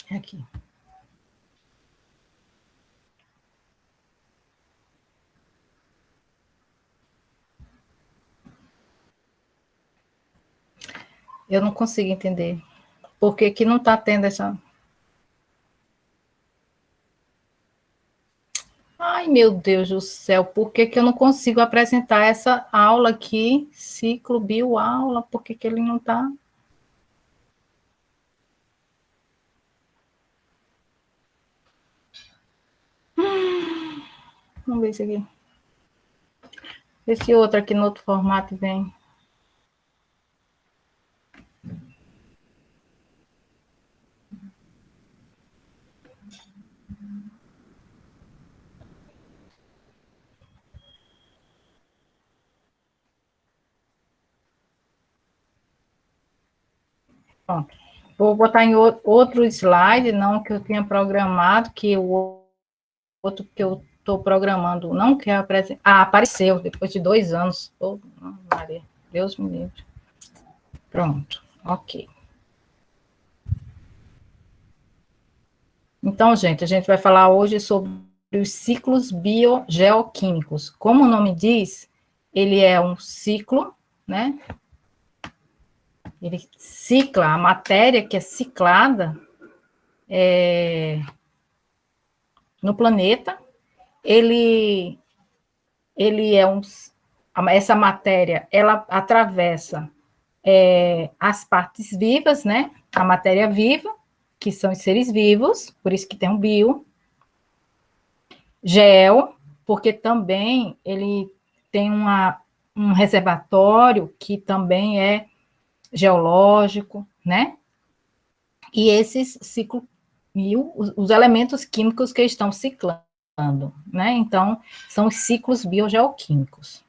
Aqui. Eu não consigo entender. Por que que não está tendo essa... Ai, meu Deus do céu, por que que eu não consigo apresentar essa aula aqui? Ciclo bioaula, por que que ele não está... Vamos ver esse aqui. Esse outro aqui no outro formato vem. Pronto. Vou botar em outro slide, não que eu tinha programado, que o outro que eu estou programando não quer apresentar. Ah, apareceu, depois de 2 anos. Oh, Maria, Deus me livre. Pronto, ok. Então, gente, a gente vai falar hoje sobre os ciclos biogeoquímicos. Como o nome diz, ele é um ciclo, né? Ele cicla a matéria que é ciclada no planeta. Ele é essa matéria, ela atravessa as partes vivas, né? A matéria viva, que são os seres vivos, por isso que tem um bio. Gel, porque também ele tem um reservatório que também é geológico, né? E esses ciclos, os elementos químicos que estão ciclando, né? Então, são os ciclos biogeoquímicos.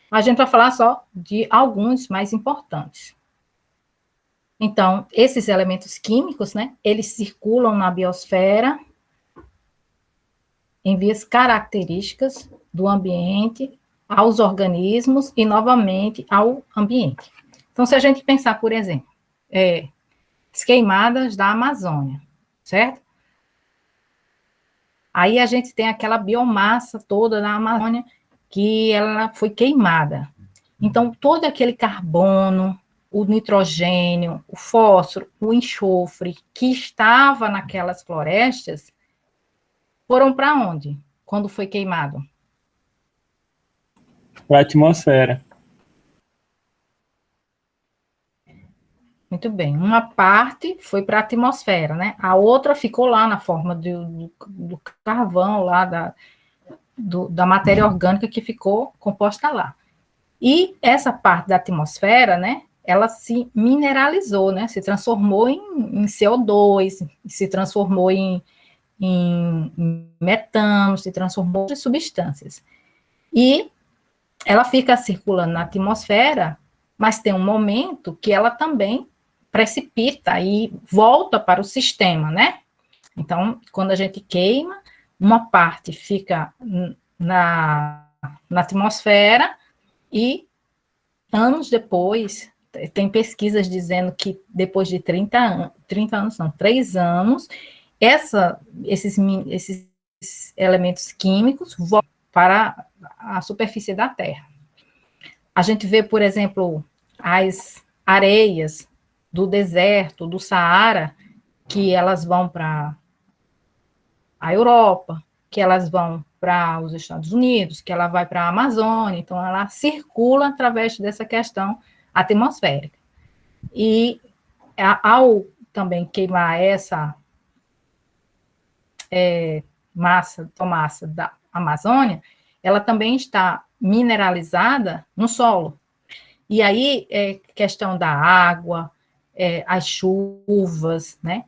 A gente vai falar só de alguns mais importantes. Então, esses elementos químicos, né? Eles circulam na biosfera em vias características do ambiente aos organismos e, novamente, ao ambiente. Então, se a gente pensar, por exemplo, as queimadas da Amazônia, certo? Aí a gente tem aquela biomassa toda na Amazônia que ela foi queimada. Então, todo aquele carbono, o nitrogênio, o fósforo, o enxofre que estava naquelas florestas foram para onde? Quando foi queimado? Para a atmosfera. Muito bem. Uma parte foi para a atmosfera, né? A outra ficou lá na forma do carvão, lá da matéria orgânica que ficou composta lá. E essa parte da atmosfera, né? Ela se mineralizou, né? Se transformou em CO2, se transformou em metano, se transformou em substâncias. E ela fica circulando na atmosfera, mas tem um momento que ela também precipita e volta para o sistema, né? Então, quando a gente queima, uma parte fica na atmosfera e anos depois, tem pesquisas dizendo que depois de 30 anos, não, 3 anos, esses elementos químicos voltam para a superfície da Terra. A gente vê, por exemplo, as areias do deserto, do Saara, que elas vão para a Europa, que elas vão para os Estados Unidos, que ela vai para a Amazônia, então ela circula através dessa questão atmosférica. E ao também queimar essa massa da Amazônia, ela também está mineralizada no solo. E aí, questão da água, as chuvas, né?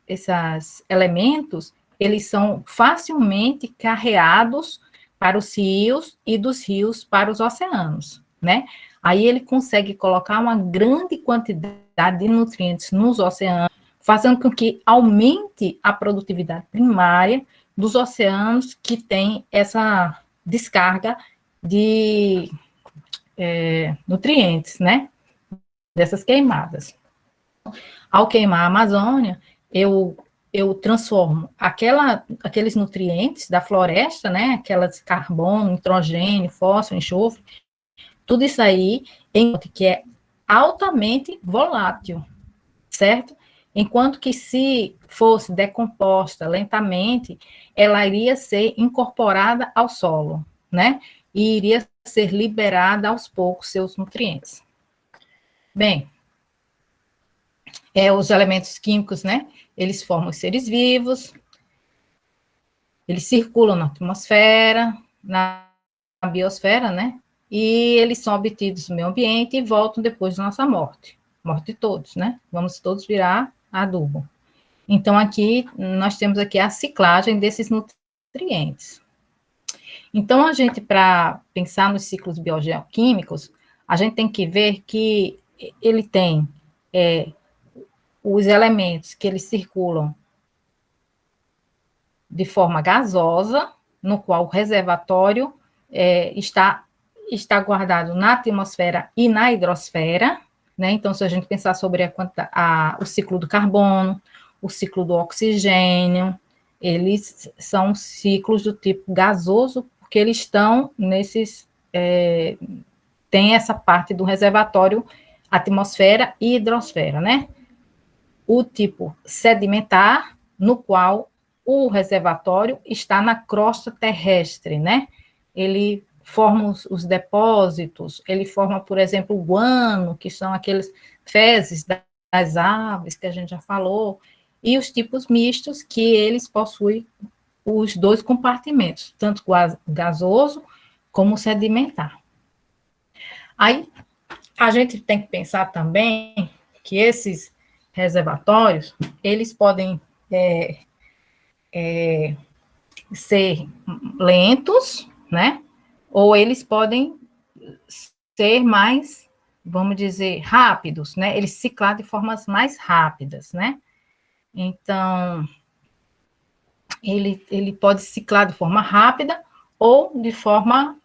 Esses elementos, eles são facilmente carreados para os rios e dos rios para os oceanos, né? Aí ele consegue colocar uma grande quantidade de nutrientes nos oceanos, fazendo com que aumente a produtividade primária dos oceanos que têm essa descarga de nutrientes, né? Dessas queimadas. Ao queimar a Amazônia, eu transformo aqueles nutrientes da floresta, né, aquelas carbono, nitrogênio, fósforo, enxofre, tudo isso aí em que é altamente volátil, certo? Enquanto que se fosse decomposta lentamente, ela iria ser incorporada ao solo, né? E iria ser liberada aos poucos seus nutrientes. Bem, os elementos químicos, né? Eles formam os seres vivos, eles circulam na atmosfera, na biosfera, né? E eles são obtidos no meio ambiente e voltam depois da nossa morte. Morte de todos, né? Vamos todos virar adubo. Então, aqui, nós temos aqui a ciclagem desses nutrientes. Então, a gente, para pensar nos ciclos biogeoquímicos, a gente tem que ver que ele tem os elementos que eles circulam de forma gasosa, no qual o reservatório está guardado na atmosfera e na hidrosfera, né? Então, se a gente pensar sobre o ciclo do carbono, o ciclo do oxigênio, eles são ciclos do tipo gasoso, porque eles estão tem essa parte do reservatório, atmosfera e hidrosfera, né? O tipo sedimentar, no qual o reservatório está na crosta terrestre, né? Ele forma os depósitos, ele forma, por exemplo, o guano, que são aqueles fezes das aves, que a gente já falou, e os tipos mistos, que eles possuem os dois compartimentos, tanto gasoso como sedimentar. Aí, a gente tem que pensar também que esses reservatórios, eles podem ser lentos, né? Ou eles podem ser mais, vamos dizer, rápidos, né? Eles ciclar de formas mais rápidas, né? Então, ele pode ciclar de forma rápida ou de forma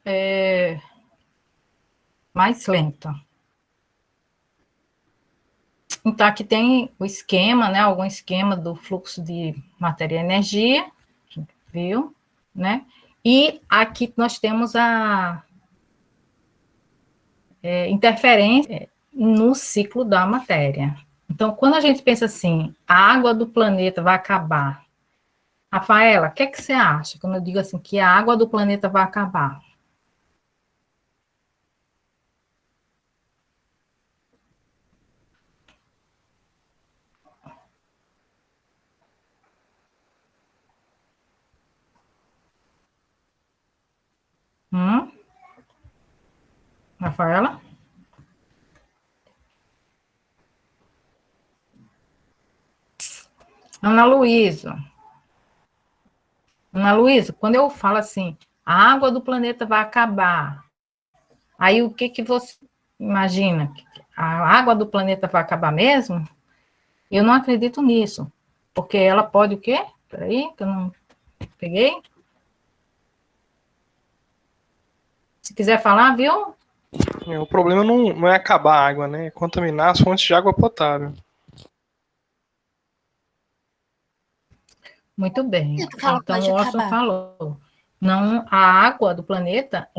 mais lenta. Então, aqui tem o esquema, né? Algum esquema do fluxo de matéria e energia, viu? Né? E aqui nós temos a interferência no ciclo da matéria. Então, quando a gente pensa assim, a água do planeta vai acabar. Rafaela, o que é que você acha quando eu digo assim que a água do planeta vai acabar? Rafaela? Ana Luísa. Ana Luísa, quando eu falo assim, a água do planeta vai acabar, aí o que você imagina? A água do planeta vai acabar mesmo? Eu não acredito nisso, porque ela pode o quê? Peraí, que eu não peguei. Se quiser falar, viu? O problema não é acabar a água, né? É contaminar as fontes de água potável. Muito bem. Então, o Orson falou. Não, a água do planeta,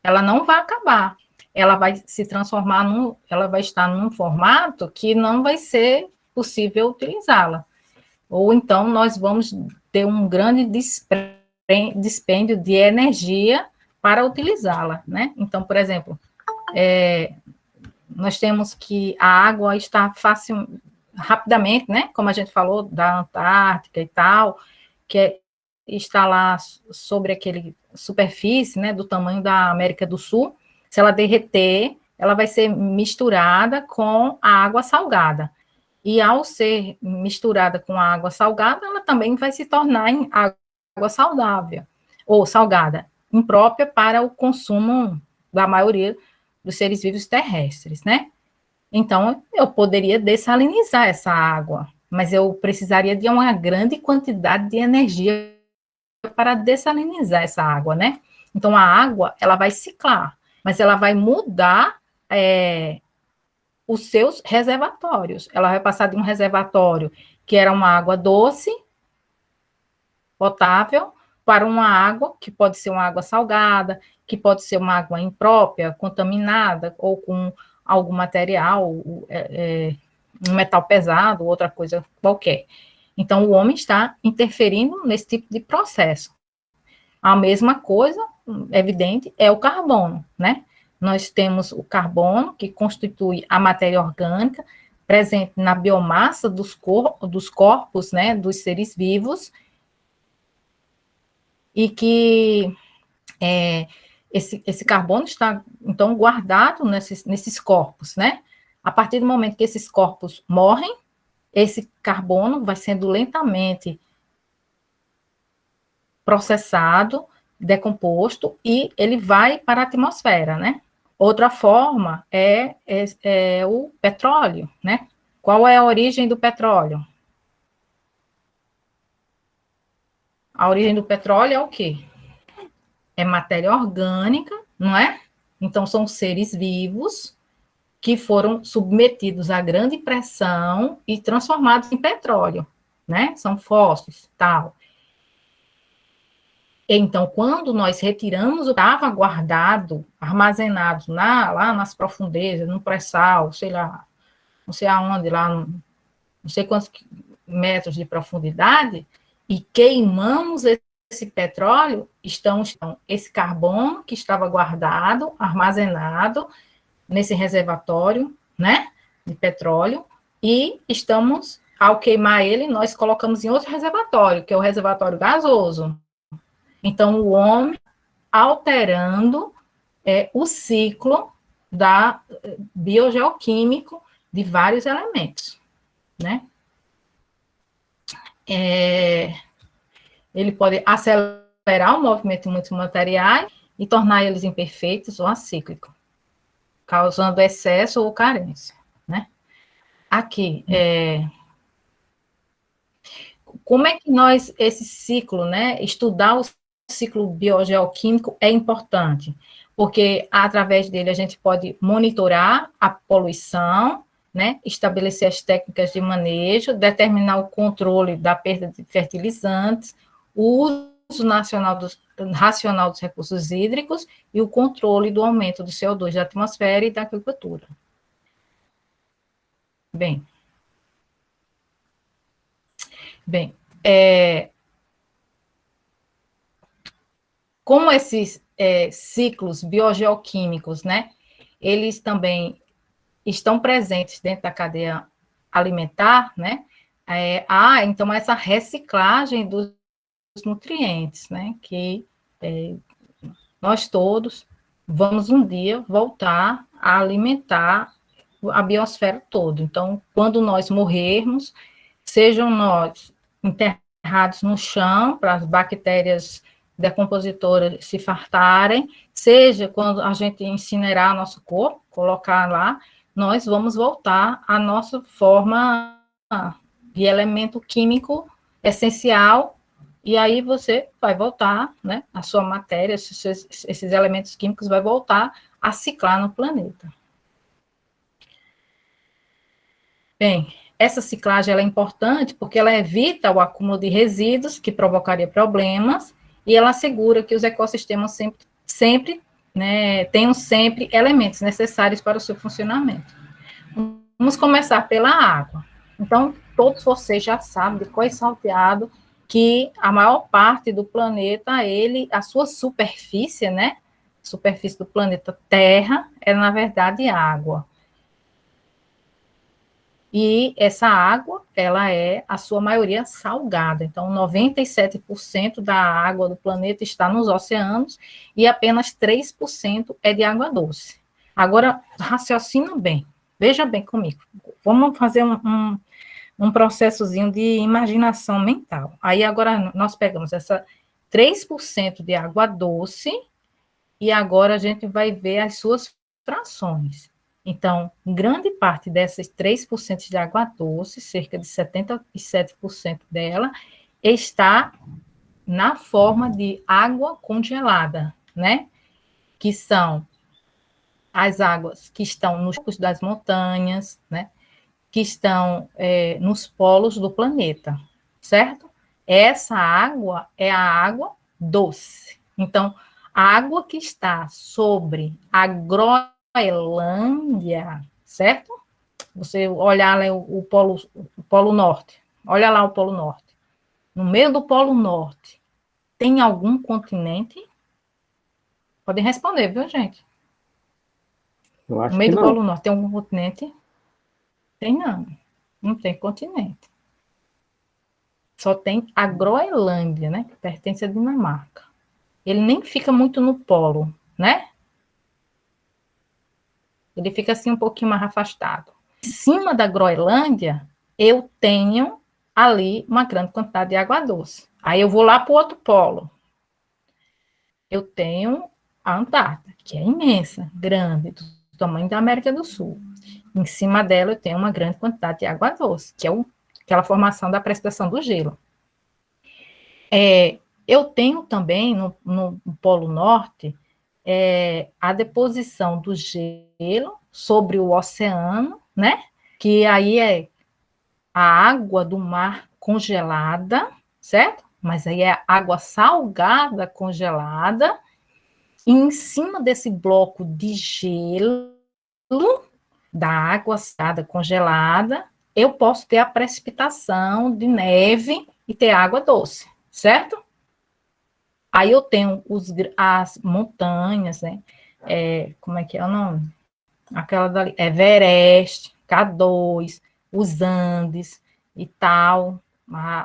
ela não vai acabar. Ela vai se transformar ela vai estar num formato que não vai ser possível utilizá-la. Ou então nós vamos ter um grande dispêndio de energia para utilizá-la, né? Então, por exemplo, nós temos que a água está rapidamente, né? Como a gente falou da Antártica e tal, está lá sobre aquele superfície, né, do tamanho da América do Sul. Se ela derreter, ela vai ser misturada com a água salgada. E ao ser misturada com a água salgada, ela também vai se tornar em água saudável, ou salgada, imprópria para o consumo da maioria dos seres vivos terrestres, né? Então, eu poderia dessalinizar essa água, mas eu precisaria de uma grande quantidade de energia para dessalinizar essa água, né? Então, a água, ela vai ciclar, mas ela vai mudar os seus reservatórios. Ela vai passar de um reservatório que era uma água doce, potável, para uma água que pode ser uma água salgada, que pode ser uma água imprópria, contaminada, ou com algum material, um metal pesado, outra coisa qualquer. Então, o homem está interferindo nesse tipo de processo. A mesma coisa, evidente, é o carbono, né? Nós temos o carbono, que constitui a matéria orgânica, presente na biomassa dos corpos, né, dos seres vivos, e que esse carbono está, então, guardado nesses corpos, né? A partir do momento que esses corpos morrem, esse carbono vai sendo lentamente processado, decomposto, e ele vai para a atmosfera, né? Outra forma é o petróleo, né? Qual é a origem do petróleo? A origem do petróleo é o quê? É matéria orgânica, não é? Então, são seres vivos que foram submetidos a grande pressão e transformados em petróleo, né? São fósseis, tal. Então, quando nós retiramos o que estava guardado, armazenado lá nas profundezas, no pré-sal, sei lá, não sei aonde, lá, não sei quantos metros de profundidade, e queimamos esse petróleo, esse carbono que estava guardado, armazenado nesse reservatório, né, de petróleo, e ao queimar ele, nós colocamos em outro reservatório, que é o reservatório gasoso. Então, o homem alterando o ciclo biogeoquímico de vários elementos, né? Ele pode acelerar o movimento de muitos materiais e tornar eles imperfeitos ou acíclicos, causando excesso ou carência, né? Aqui, como é que esse ciclo, né, estudar o ciclo biogeoquímico é importante, porque através dele a gente pode monitorar a poluição, né, estabelecer as técnicas de manejo, determinar o controle da perda de fertilizantes, o uso racional dos recursos hídricos e o controle do aumento do CO2 da atmosfera e da agricultura. Bem, como esses ciclos biogeoquímicos, né, eles também estão presentes dentro da cadeia alimentar, né, então essa reciclagem dos nutrientes, né, que nós todos vamos um dia voltar a alimentar a biosfera toda. Então, quando nós morrermos, sejam nós enterrados no chão, para as bactérias decompositoras se fartarem, seja quando a gente incinerar nosso corpo, colocar lá, nós vamos voltar à nossa forma de elemento químico essencial, e aí você vai voltar, né, a sua matéria, esses elementos químicos vai voltar a ciclar no planeta. Bem, essa ciclagem ela é importante porque ela evita o acúmulo de resíduos que provocaria problemas e ela assegura que os ecossistemas sempre tenham sempre elementos necessários para o seu funcionamento. Vamos começar pela água. Então, todos vocês já sabem de cor salteado que a maior parte do planeta, a sua superfície, né, superfície do planeta Terra, é, na verdade, água. E essa água, ela é, a sua maioria, salgada. Então, 97% da água do planeta está nos oceanos e apenas 3% é de água doce. Agora, raciocina bem. Veja bem comigo. Vamos fazer um processozinho de imaginação mental. Aí, agora, nós pegamos essa 3% de água doce e agora a gente vai ver as suas frações. Então, grande parte dessas 3% de água doce, cerca de 77% dela, está na forma de água congelada, né? Que são as águas que estão nos picos das montanhas, né? que estão nos polos do planeta, certo? Essa água é a água doce. Então, a água que está sobre a Groenlândia, certo? Você olhar lá o polo norte, olha lá o polo norte. No meio do polo norte, tem algum continente? Podem responder, viu, gente? Eu No acho meio que do não. polo norte tem algum continente? Tem não. Não tem continente. Só tem a Groenlândia, né? Que pertence à Dinamarca. Ele nem fica muito no polo, né? Ele fica assim um pouquinho mais afastado. Em cima da Groenlândia, eu tenho ali uma grande quantidade de água doce. Aí eu vou lá para o outro polo. Eu tenho a Antártida, que é imensa, grande, do tamanho da América do Sul. Em cima dela eu tenho uma grande quantidade de água doce, que é aquela formação da precipitação do gelo. Eu tenho também no Polo Norte a deposição do gelo sobre o oceano, né? Que aí é a água do mar congelada, certo? Mas aí é água salgada congelada, e em cima desse bloco de gelo, da água salgada congelada, eu posso ter a precipitação de neve e ter água doce, certo? Aí eu tenho as montanhas, né? Como é que é o nome? Aquela dali, Everest, K2, os Andes e tal,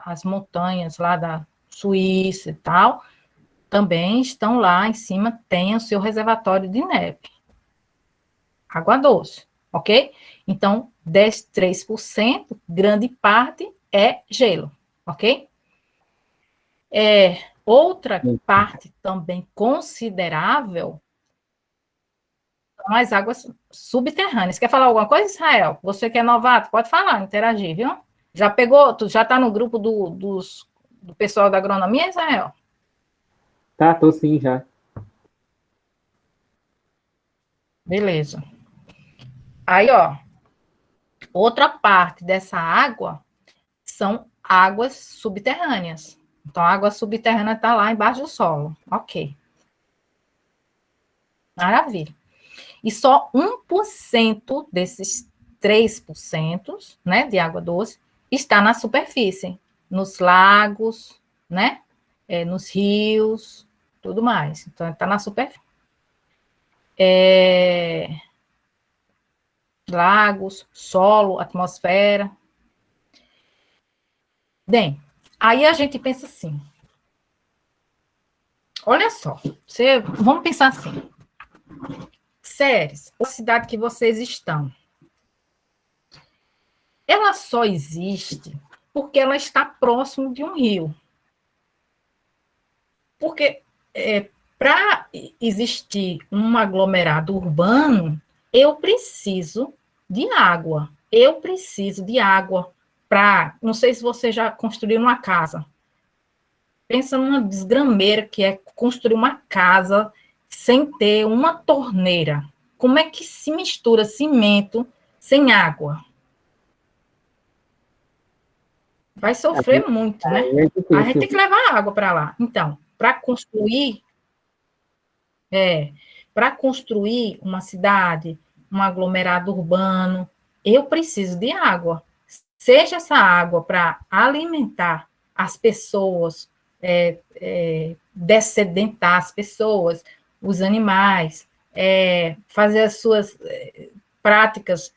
as montanhas lá da Suíça e tal, também estão lá em cima, tem o seu reservatório de neve. Água doce, ok? Então, 3%, grande parte é gelo, ok? Outra parte também considerável são as águas subterrâneas. Quer falar alguma coisa, Israel? Você que é novato, pode falar, interagir, viu? Já pegou, tu já está no grupo do pessoal da agronomia, Israel? Tá, tô sim já. Beleza. Aí, ó, outra parte dessa água são águas subterrâneas. Então, a água subterrânea está lá embaixo do solo. Ok. Maravilha. E só 1% desses 3%, né, de água doce está na superfície, nos lagos, né, nos rios, tudo mais. Então, está na superfície. Lagos, solo, atmosfera. Bem, aí a gente pensa assim, olha só, vamos pensar assim, Ceres, a cidade que vocês estão, ela só existe porque ela está próximo de um rio. Porque para existir um aglomerado urbano, eu preciso de água. Eu preciso de água para... Não sei se você já construiu uma casa. Pensa numa desgrameira que é construir uma casa sem ter uma torneira. Como é que se mistura cimento sem água? Vai sofrer muito, né? É A gente difícil. tem que levar água para lá. Então, para construir uma cidade, um aglomerado urbano, eu preciso de água. Seja essa água para alimentar as pessoas, dessedentar as pessoas, os animais, fazer as suas práticas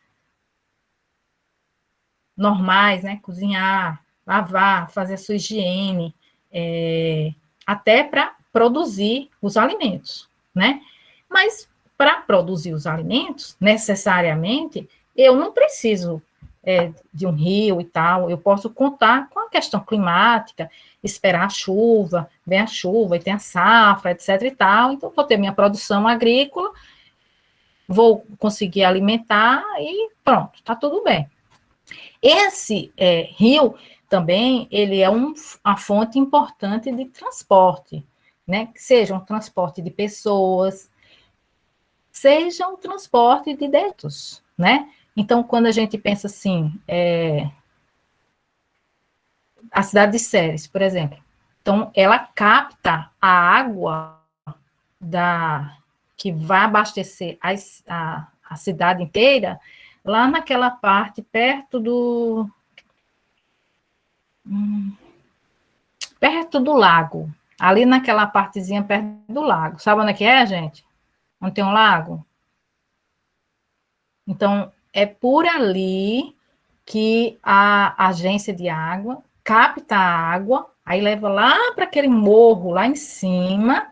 normais, né? Cozinhar, lavar, fazer a sua higiene, até para produzir os alimentos, né? Mas para produzir os alimentos, necessariamente, eu não preciso de um rio e tal, eu posso contar com a questão climática, esperar a chuva, vem a chuva e tem a safra, etc e tal, então vou ter minha produção agrícola, vou conseguir alimentar e pronto, está tudo bem. Esse rio também, ele é uma fonte importante de transporte, né? Seja um transporte de pessoas, seja um transporte de dejetos, né? Então, quando a gente pensa assim, a cidade de Ceres, por exemplo, então ela capta a água que vai abastecer a cidade inteira, lá naquela parte perto do lago, ali naquela partezinha perto do lago. Sabe onde é que é, gente? Onde tem um lago? Então, é por ali que a agência de água capta a água, aí leva lá para aquele morro lá em cima,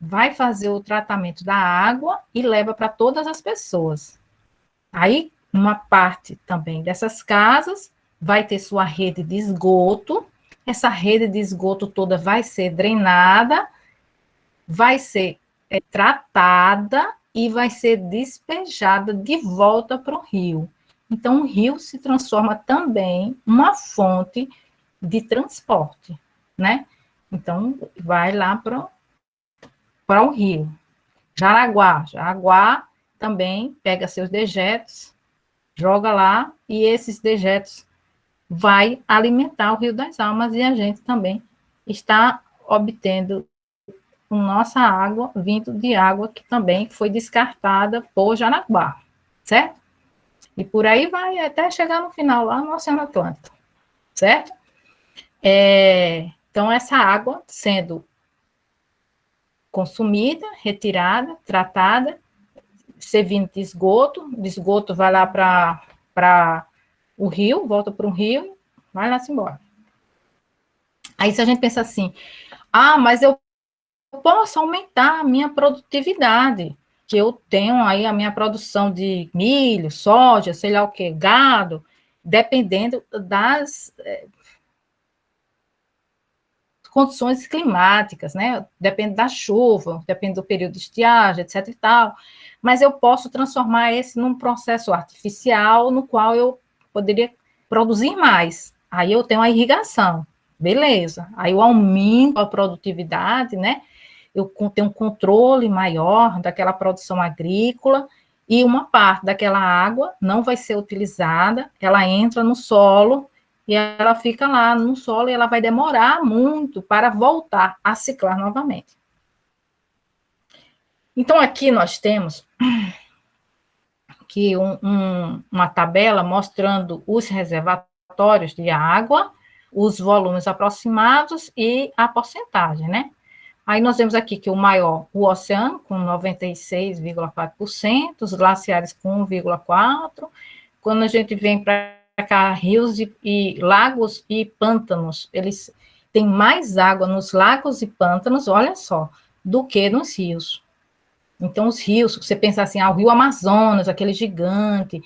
vai fazer o tratamento da água e leva para todas as pessoas. Aí, uma parte também dessas casas vai ter sua rede de esgoto, essa rede de esgoto toda vai ser drenada, vai ser tratada e vai ser despejada de volta para o rio. Então, o rio se transforma também uma fonte de transporte, né? Então, vai lá para o rio. Jaraguá também pega seus dejetos, joga lá, e esses dejetos vai alimentar o Rio das Almas, e a gente também está obtendo nossa água vindo de água que também foi descartada por Jaraguá, certo? E por aí vai até chegar no final, lá no Oceano Atlântico, certo? Então, essa água sendo consumida, retirada, tratada, servindo de esgoto vai lá para o rio, volta para o rio, vai lá se embora. Aí se a gente pensa assim, mas eu posso aumentar a minha produtividade, que eu tenho aí a minha produção de milho, soja, sei lá o que, gado, dependendo das condições climáticas, né? Depende da chuva, depende do período de estiagem, etc e tal. Mas eu posso transformar esse num processo artificial no qual eu poderia produzir mais. Aí eu tenho a irrigação, beleza. Aí eu aumento a produtividade, né? Eu tenho um controle maior daquela produção agrícola e uma parte daquela água não vai ser utilizada, ela entra no solo e ela fica lá no solo e ela vai demorar muito para voltar a ciclar novamente. Então, aqui nós temos aqui uma tabela mostrando os reservatórios de água, os volumes aproximados e a porcentagem, né? Aí nós vemos aqui que o maior, o oceano, com 96,4%, os glaciares com 1,4%. Quando a gente vem para cá, rios e lagos e pântanos, eles têm mais água nos lagos e pântanos, olha só, do que nos rios. Então, os rios, você pensa assim, o rio Amazonas, aquele gigante,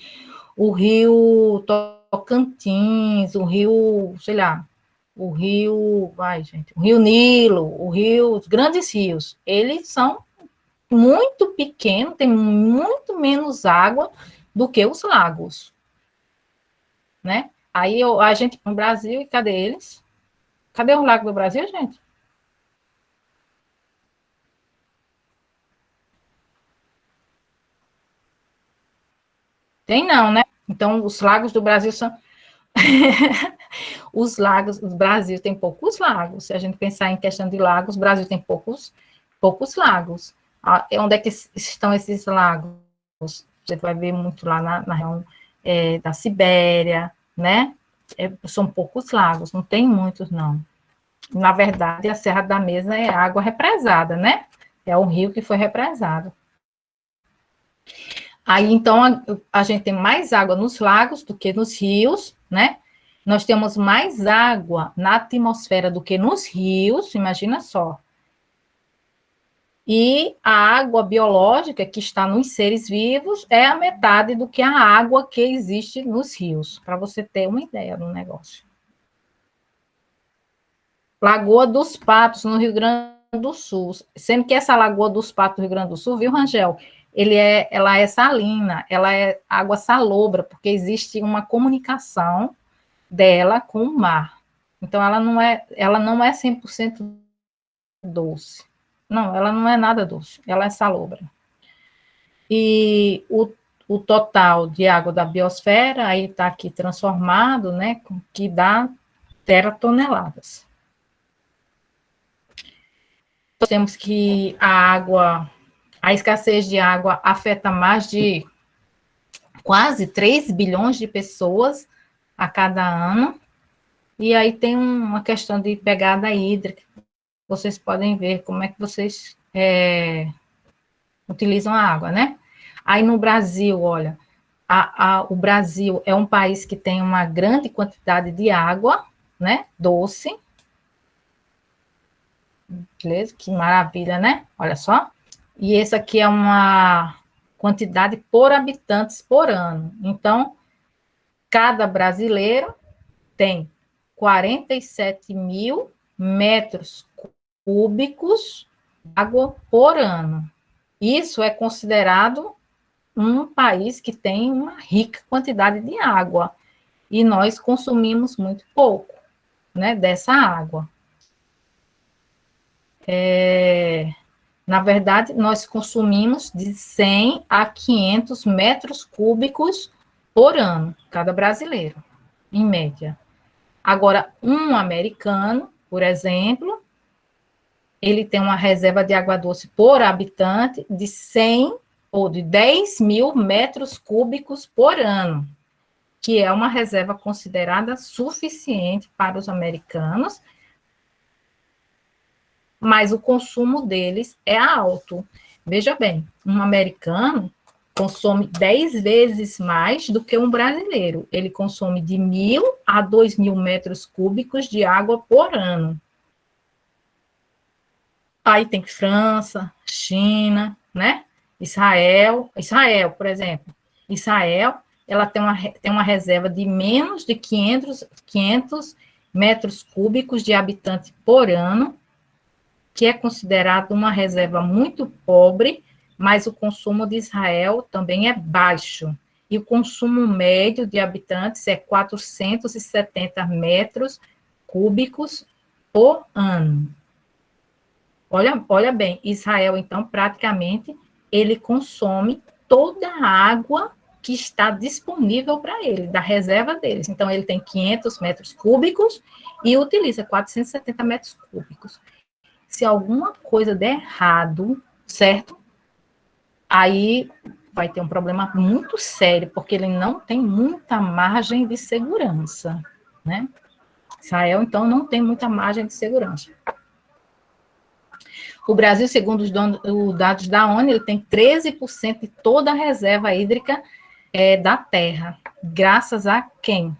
o rio Tocantins, o rio, sei lá, o rio Nilo, os grandes rios, eles são muito pequenos, tem muito menos água do que os lagos, né? Aí a gente no Brasil, e cadê eles? Cadê o lago do Brasil, gente? Tem não, né? Então, os lagos do Brasil são os lagos, o Brasil tem poucos lagos. Se a gente pensar em questão de lagos, o Brasil tem poucos lagos. Onde é que estão esses lagos? Você vai ver muito lá na região da Sibéria, né? São poucos lagos, não tem muitos, não. Na verdade, a Serra da Mesa é água represada, né? É um rio que foi represado. Aí, então, a gente tem mais água nos lagos do que nos rios, né? Nós temos mais água na atmosfera do que nos rios, imagina só. E a água biológica que está nos seres vivos é a metade do que a água que existe nos rios, para você ter uma ideia do negócio. Lagoa dos Patos, no Rio Grande do Sul, sendo que essa Lagoa dos Patos do Rio Grande do Sul, viu, Rangel? Ela é salina, ela é água salobra, porque existe uma comunicação dela com o mar. Então, ela não é 100% doce. Não, ela não é nada doce, ela é salobra. E o total de água da biosfera, aí está aqui transformado, né, que dá teratoneladas. Temos que a escassez de água afeta mais de quase 3 bilhões de pessoas a cada ano, e aí tem uma questão de pegada hídrica. Vocês podem ver como é que vocês utilizam a água, né? Aí no Brasil, olha, o Brasil é um país que tem uma grande quantidade de água, né, doce. Beleza? Que maravilha, né? Olha só. E essa aqui é uma quantidade por habitantes por ano. Então, cada brasileiro tem 47 mil metros cúbicos de água por ano. Isso é considerado um país que tem uma rica quantidade de água. E nós consumimos muito pouco, né, dessa água. Na verdade, nós consumimos de 100 a 500 metros cúbicos por ano, cada brasileiro, em média. Agora, um americano, por exemplo, ele tem uma reserva de água doce por habitante de 100 ou de 10 mil metros cúbicos por ano, que é uma reserva considerada suficiente para os americanos, mas o consumo deles é alto. Veja bem, um americano consome 10 vezes mais do que um brasileiro. Ele consome de 1.000 a 2.000 metros cúbicos de água por ano. Aí tem França, China, né? Israel, por exemplo. Israel, ela tem uma reserva de menos de 500 metros cúbicos de habitante por ano, que é considerado uma reserva muito pobre, mas o consumo de Israel também é baixo. E o consumo médio de habitantes é 470 metros cúbicos por ano. Olha bem, Israel, então, praticamente, ele consome toda a água que está disponível para ele, da reserva deles. Então, ele tem 500 metros cúbicos e utiliza 470 metros cúbicos. Se alguma coisa der errado, certo? Aí vai ter um problema muito sério, porque ele não tem muita margem de segurança, né? Israel, então, não tem muita margem de segurança. O Brasil, segundo os dados da ONU, ele tem 13% de toda a reserva hídrica da terra. Graças a quem?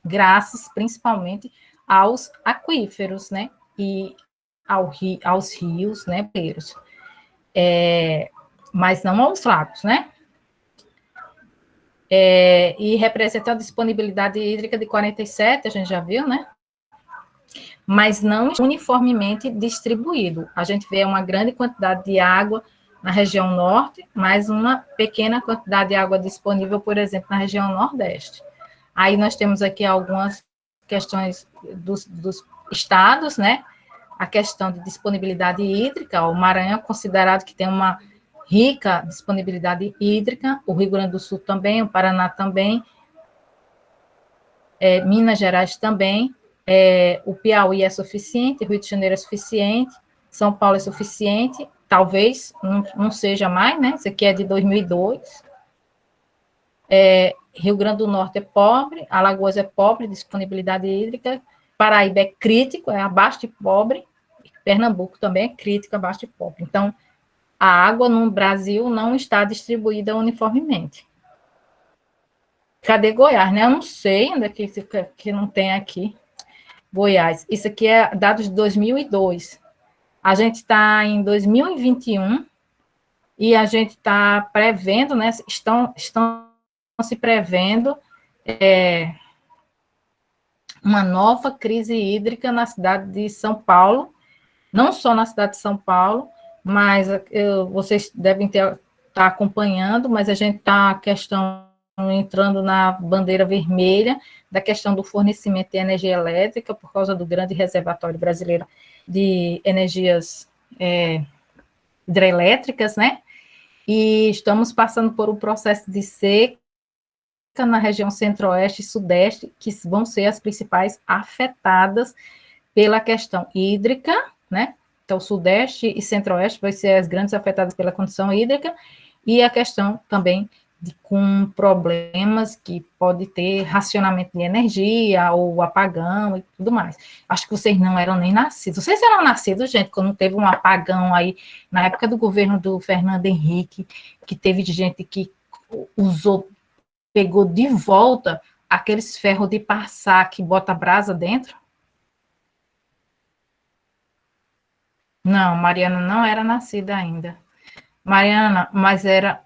Graças, principalmente, aos aquíferos, né? E aos rios, né, mas não aos lagos, né? E representa a disponibilidade hídrica de 47%, a gente já viu, né? Mas não uniformemente distribuído. A gente vê uma grande quantidade de água na região norte, mas uma pequena quantidade de água disponível, por exemplo, na região nordeste. Aí nós temos aqui algumas questões dos estados, né? A questão de disponibilidade hídrica, o Maranhão é considerado que tem uma rica disponibilidade hídrica, o Rio Grande do Sul também, o Paraná também, Minas Gerais também, o Piauí é suficiente, o Rio de Janeiro é suficiente, São Paulo é suficiente, talvez não seja mais, né? Isso aqui é de 2002. Rio Grande do Norte é pobre, Alagoas é pobre, disponibilidade hídrica, Paraíba é crítico, é abaixo de pobre, Pernambuco também é crítico, abaixo de pobre. Então, a água no Brasil não está distribuída uniformemente. Cadê Goiás, né? Eu não sei onde é que não tem aqui. Goiás. Isso aqui é dados de 2002. A gente está em 2021 e a gente está prevendo, né? Estão se prevendo uma nova crise hídrica na cidade de São Paulo, não só na cidade de São Paulo, mas vocês devem estar acompanhando, mas a gente está entrando na bandeira vermelha da questão do fornecimento de energia elétrica por causa do grande reservatório brasileiro de energias hidrelétricas, né? e estamos passando por um processo de seca na região centro-oeste e sudeste, que vão ser as principais afetadas pela questão hídrica, né? Então, sudeste e centro-oeste vai ser as grandes afetadas pela condição hídrica, e a questão também com problemas que pode ter racionamento de energia, ou apagão e tudo mais. Acho que vocês não eram nem nascidos. Vocês eram nascidos, gente, quando teve um apagão aí, na época do governo do Fernando Henrique, que teve gente que pegou de volta aqueles ferros de passar que bota brasa dentro? Não, Mariana não era nascida ainda. Mariana, mas era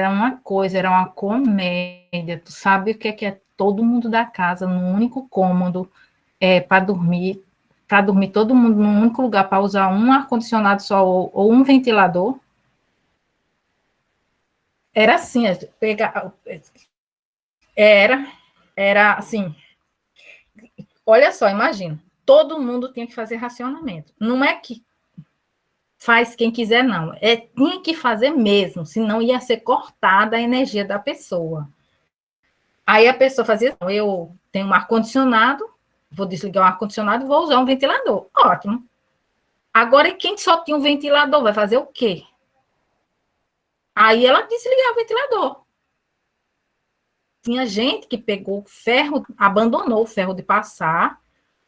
uma coisa, era uma comédia. Tu sabe o que é todo mundo da casa, num único cômodo, para dormir todo mundo num único lugar, para usar um ar-condicionado só ou um ventilador? Era assim, era assim, olha só, imagina, todo mundo tinha que fazer racionamento. Não é que faz quem quiser, não. Tinha que fazer mesmo, senão ia ser cortada a energia da pessoa. Aí a pessoa fazia, eu tenho um ar-condicionado, vou desligar o ar-condicionado e vou usar um ventilador. Ótimo. Agora, quem só tinha um ventilador vai fazer o quê? Aí ela desligava o ventilador. Tinha gente que pegou ferro, abandonou o ferro de passar,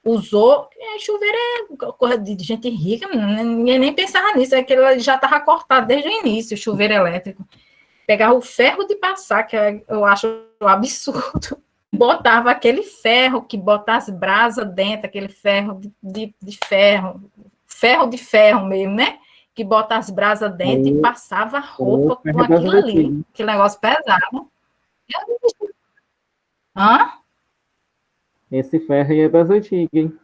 usou, chuveiro é coisa de gente rica, ninguém nem pensava nisso, é que ele já estava cortado desde o início, o chuveiro elétrico. Pegava o ferro de passar, que eu acho um absurdo, botava aquele ferro que bota as brasas dentro, aquele ferro de ferro de ferro mesmo, né? Que bota as brasas dentro e passava roupa com aquilo ali, aquele negócio pesado. Hã? Esse ferro aí é das antigas, hein?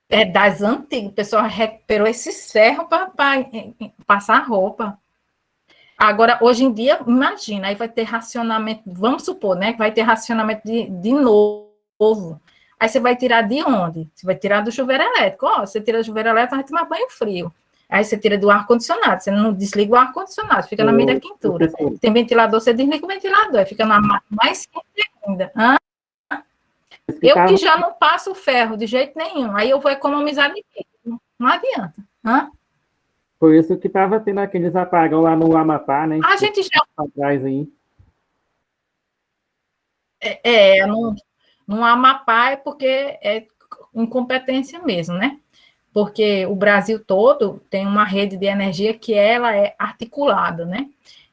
É das antigas, o pessoal recuperou esses ferros para passar roupa. Agora, hoje em dia, imagina, aí vai ter racionamento, vamos supor, né, que vai ter racionamento de novo. Aí você vai tirar de onde? Você vai tirar do chuveiro elétrico. Você tira do chuveiro elétrico, vai tomar banho frio. Aí você tira do ar-condicionado, você não desliga o ar-condicionado, fica na meia da quentura. Tem ventilador, você desliga o ventilador, fica mais quente ainda. Eu que já não passo ferro de jeito nenhum, aí eu vou economizar de quê? Não adianta. Por isso que estava tendo aqueles apagão lá no Amapá, né? A gente já... Atrás aí. No Amapá é porque é incompetência mesmo, né? Porque o Brasil todo tem uma rede de energia que ela é articulada, né?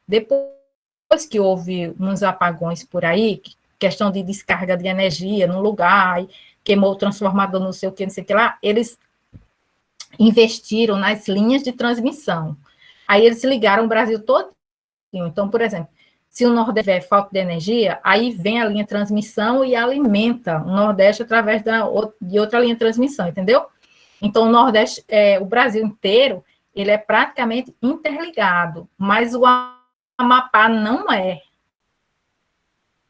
Depois que houve uns apagões por aí, questão de descarga de energia no lugar, queimou o transformador, não sei o que lá, eles investiram nas linhas de transmissão. Aí eles ligaram o Brasil todo. Então, por exemplo, se o Nordeste tiver falta de energia, aí vem a linha de transmissão e alimenta o Nordeste através de outra linha de transmissão, entendeu? Então, o Nordeste, o Brasil inteiro, ele é praticamente interligado, mas o Amapá não é.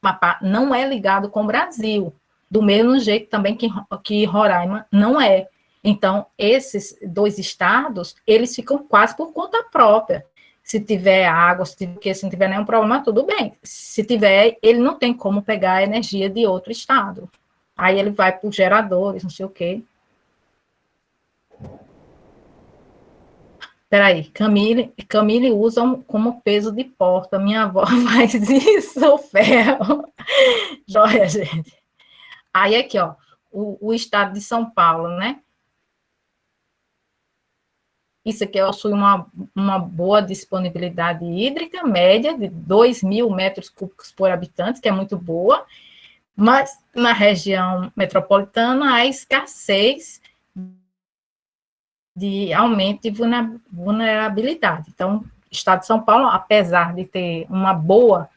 O Amapá não é ligado com o Brasil, do mesmo jeito também que Roraima não é. Então, esses dois estados, eles ficam quase por conta própria. Se tiver água, se não tiver nenhum problema, tudo bem. Se tiver, ele não tem como pegar a energia de outro estado. Aí ele vai para os geradores, não sei o quê. Peraí, Camille usa como peso de porta. Minha avó faz isso, o ferro. Joia, gente. Aí aqui, ó, o estado de São Paulo, né? Isso aqui possui uma boa disponibilidade hídrica, média de 2.000 metros cúbicos por habitante, que é muito boa, mas na região metropolitana há escassez de aumento de vulnerabilidade. Então, o estado de São Paulo, apesar de ter uma boa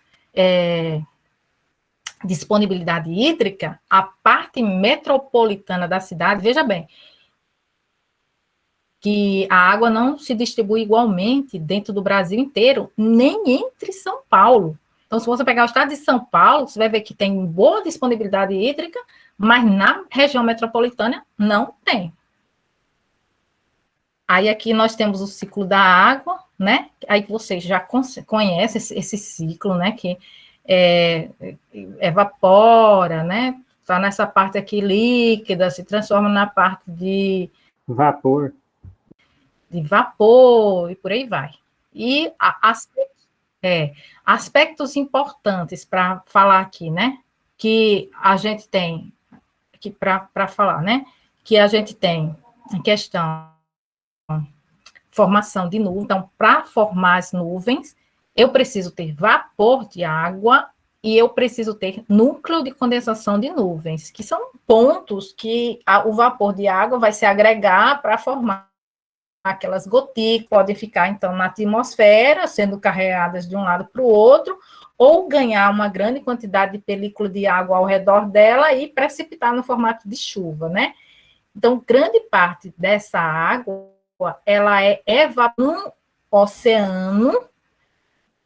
disponibilidade hídrica, a parte metropolitana da cidade, veja bem, que a água não se distribui igualmente dentro do Brasil inteiro, nem entre São Paulo. Então, se você pegar o estado de São Paulo, você vai ver que tem boa disponibilidade hídrica, mas na região metropolitana não tem. Aí aqui nós temos o ciclo da água, né? Aí você já conhece esse ciclo, né? Que evapora, né? Está nessa parte aqui líquida, se transforma na parte de Vapor. Vapor e por aí vai. E aspectos importantes para falar aqui, né? Que a gente tem que para falar, né? Que a gente tem em questão formação de nuvem. Então, para formar as nuvens, eu preciso ter vapor de água e eu preciso ter núcleo de condensação de nuvens, que são pontos que o vapor de água vai se agregar para formar aquelas gotículas, podem ficar, então, na atmosfera, sendo carregadas de um lado para o outro, ou ganhar uma grande quantidade de película de água ao redor dela e precipitar no formato de chuva, né? Então, grande parte dessa água, ela é evaporada no oceano,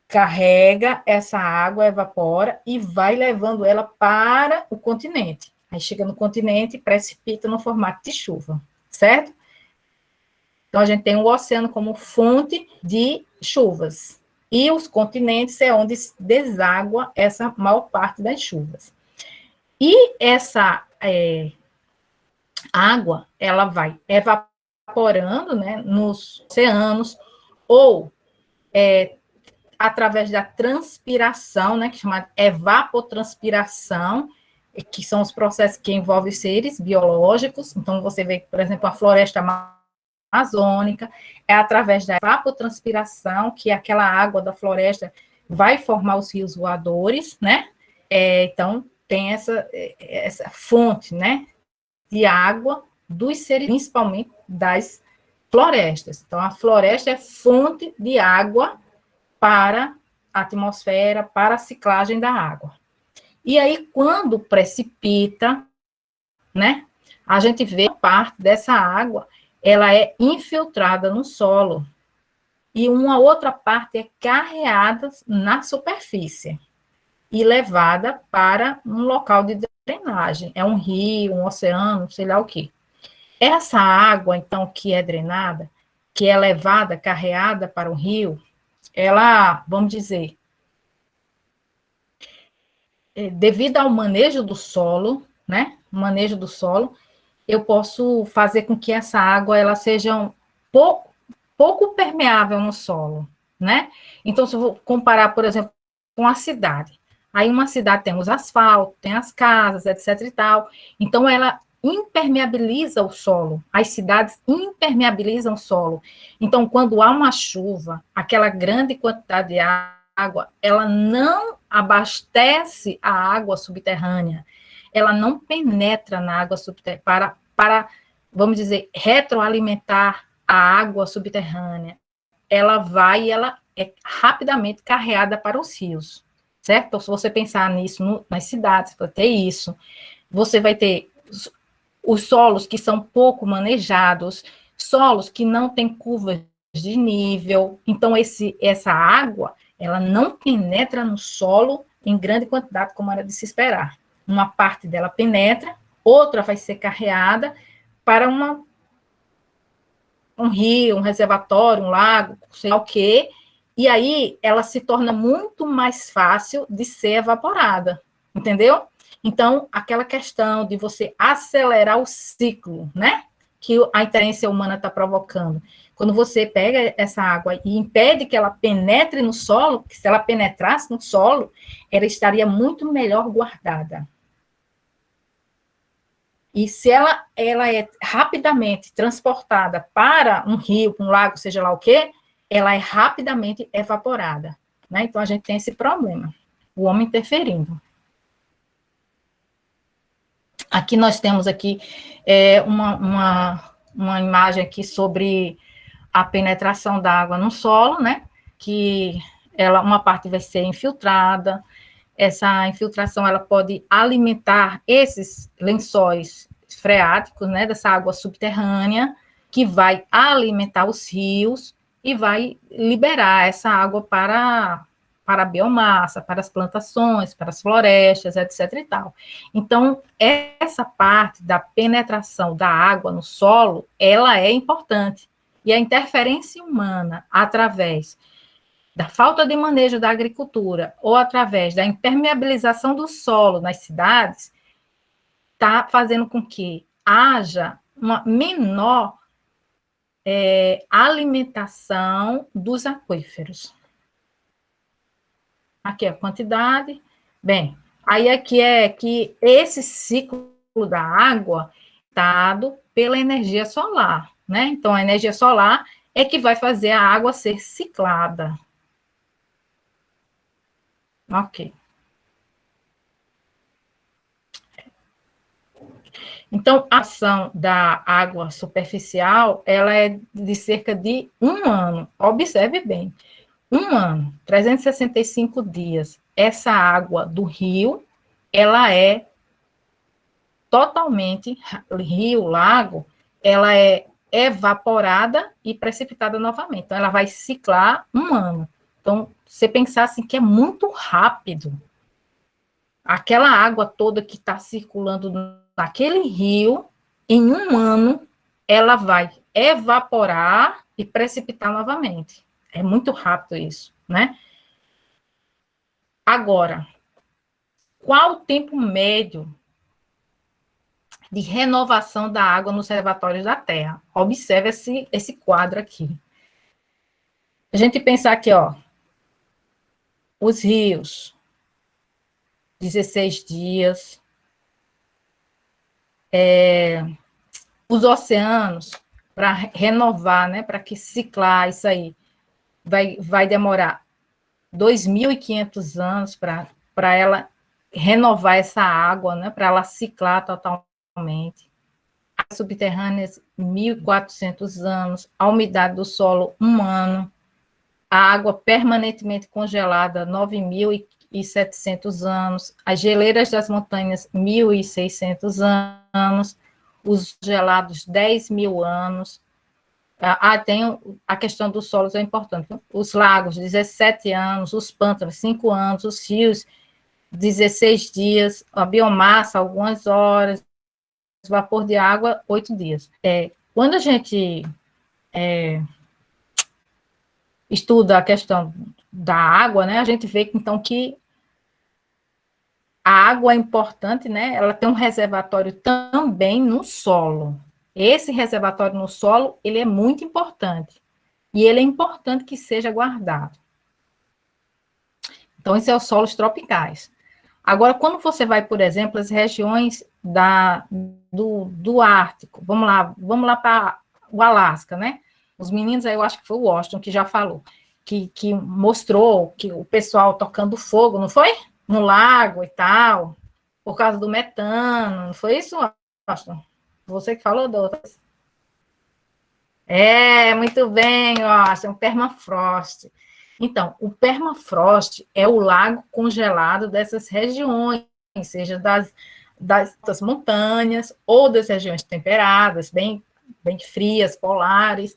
carrega essa água, evapora e vai levando ela para o continente. Aí chega no continente e precipita no formato de chuva, certo? Então, a gente tem o oceano como fonte de chuvas. E os continentes é onde deságua essa maior parte das chuvas. E essa água, ela vai evaporando, né, nos oceanos, ou através da transpiração, né, que é chamada evapotranspiração, que são os processos que envolvem seres biológicos. Então, você vê, por exemplo, a floresta amazônica, é através da evapotranspiração que aquela água da floresta vai formar os rios voadores, né? Então, tem essa fonte, né, de água dos seres, principalmente das florestas. Então, a floresta é fonte de água para a atmosfera, para a ciclagem da água. E aí, quando precipita, né, a gente vê parte dessa água, ela é infiltrada no solo, e uma outra parte é carreada na superfície e levada para um local de drenagem. É um rio, um oceano, sei lá o quê. Essa água, então, que é drenada, que é levada, carreada para o rio, ela, vamos dizer, devido ao manejo do solo, né? Manejo do solo, eu posso fazer com que essa água ela seja pouco permeável no solo, né? Então, se eu vou comparar, por exemplo, com a cidade, aí uma cidade tem os asfaltos, tem as casas, etc e tal, então ela impermeabiliza o solo, as cidades impermeabilizam o solo. Então, quando há uma chuva, aquela grande quantidade de água, ela não abastece a água subterrânea, ela não penetra na água subterrânea para, vamos dizer, retroalimentar a água subterrânea. Ela vai e ela é rapidamente carreada para os rios, certo? Então, se você pensar nisso nas cidades, vai ter isso. Você vai ter os solos que são pouco manejados, solos que não têm curvas de nível. Então, essa água, ela não penetra no solo em grande quantidade, como era de se esperar. Uma parte dela penetra, outra vai ser carreada para um rio, um reservatório, um lago, sei lá o quê, e aí ela se torna muito mais fácil de ser evaporada, entendeu? Então, aquela questão de você acelerar o ciclo, né? Que a interferência humana está provocando. Quando você pega essa água e impede que ela penetre no solo, porque se ela penetrasse no solo, ela estaria muito melhor guardada. E se ela é rapidamente transportada para um rio, um lago, seja lá o quê, ela é rapidamente evaporada, né? Então, a gente tem esse problema, o homem interferindo. Aqui nós temos aqui uma imagem aqui sobre a penetração da água no solo, né? Que uma parte vai ser infiltrada. Essa infiltração ela pode alimentar esses lençóis freáticos, né? Dessa água subterrânea, que vai alimentar os rios e vai liberar essa água para a biomassa, para as plantações, para as florestas, etc. e tal. Então, essa parte da penetração da água no solo, ela é importante. E a interferência humana, através da falta de manejo da agricultura ou através da impermeabilização do solo nas cidades, está fazendo com que haja uma menor alimentação dos aquíferos. Aqui é a quantidade. Bem, aí aqui é que esse ciclo da água é dado pela energia solar, né? Então, a energia solar é que vai fazer a água ser ciclada. Ok. Então, a ação da água superficial, ela é de cerca de 1 ano. Observe bem. 1 ano, 365 dias. Essa água do rio, ela é totalmente, rio, lago, ela é evaporada e precipitada novamente. Então, ela vai ciclar 1 ano. Então, você pensar assim que é muito rápido. Aquela água toda que está circulando naquele rio, em 1 ano, ela vai evaporar e precipitar novamente. É muito rápido isso, né? Agora, qual o tempo médio de renovação da água nos reservatórios da Terra? Observe esse quadro aqui. A gente pensar aqui, ó, os rios, 16 dias, os oceanos, para renovar, né, para que ciclar isso aí, vai demorar 2.500 anos para ela renovar essa água, né, para ela ciclar totalmente. As subterrâneas, 1.400 anos. A umidade do solo, 1 ano. A água permanentemente congelada, 9.700 anos. As geleiras das montanhas, 1.600 anos. Os gelados, 10.000 anos. Tem a questão dos solos, é importante. Os lagos, 17 anos. Os pântanos, 5 anos. Os rios, 16 dias. A biomassa, algumas horas. Vapor de água, 8 dias. Quando a gente estuda a questão da água, né, a gente vê, então, que a água é importante, né, ela tem um reservatório também no solo. Esse reservatório no solo, ele é muito importante. E ele é importante que seja guardado. Então, esses são os solos tropicais. Agora, quando você vai, por exemplo, as regiões do Ártico, vamos lá para o Alasca, né? Os meninos aí, eu acho que foi o Washington que já falou, que mostrou que o pessoal tocando fogo, não foi? No lago e tal, por causa do metano, não foi isso, Washington? Você que falou, Doutor? Muito bem, Washington, permafrost. Então, o permafrost é o lago congelado dessas regiões, seja das montanhas ou das regiões temperadas, bem frias, polares,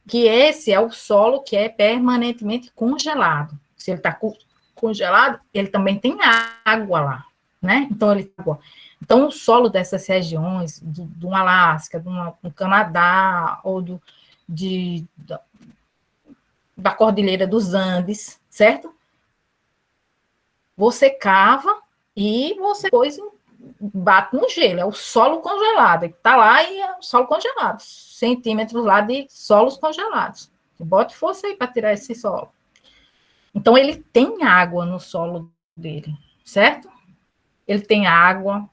que esse é o solo que é permanentemente congelado. Se ele está congelado, ele também tem água lá, né? Então, o solo dessas regiões, do Alasca, do Canadá, ou da Cordilheira dos Andes, certo? Você cava e você depois bate no gelo, é o solo congelado, está lá e é o solo congelado, centímetros lá de solos congelados. Bote força aí para tirar esse solo. Então, ele tem água no solo dele, certo? Ele tem água,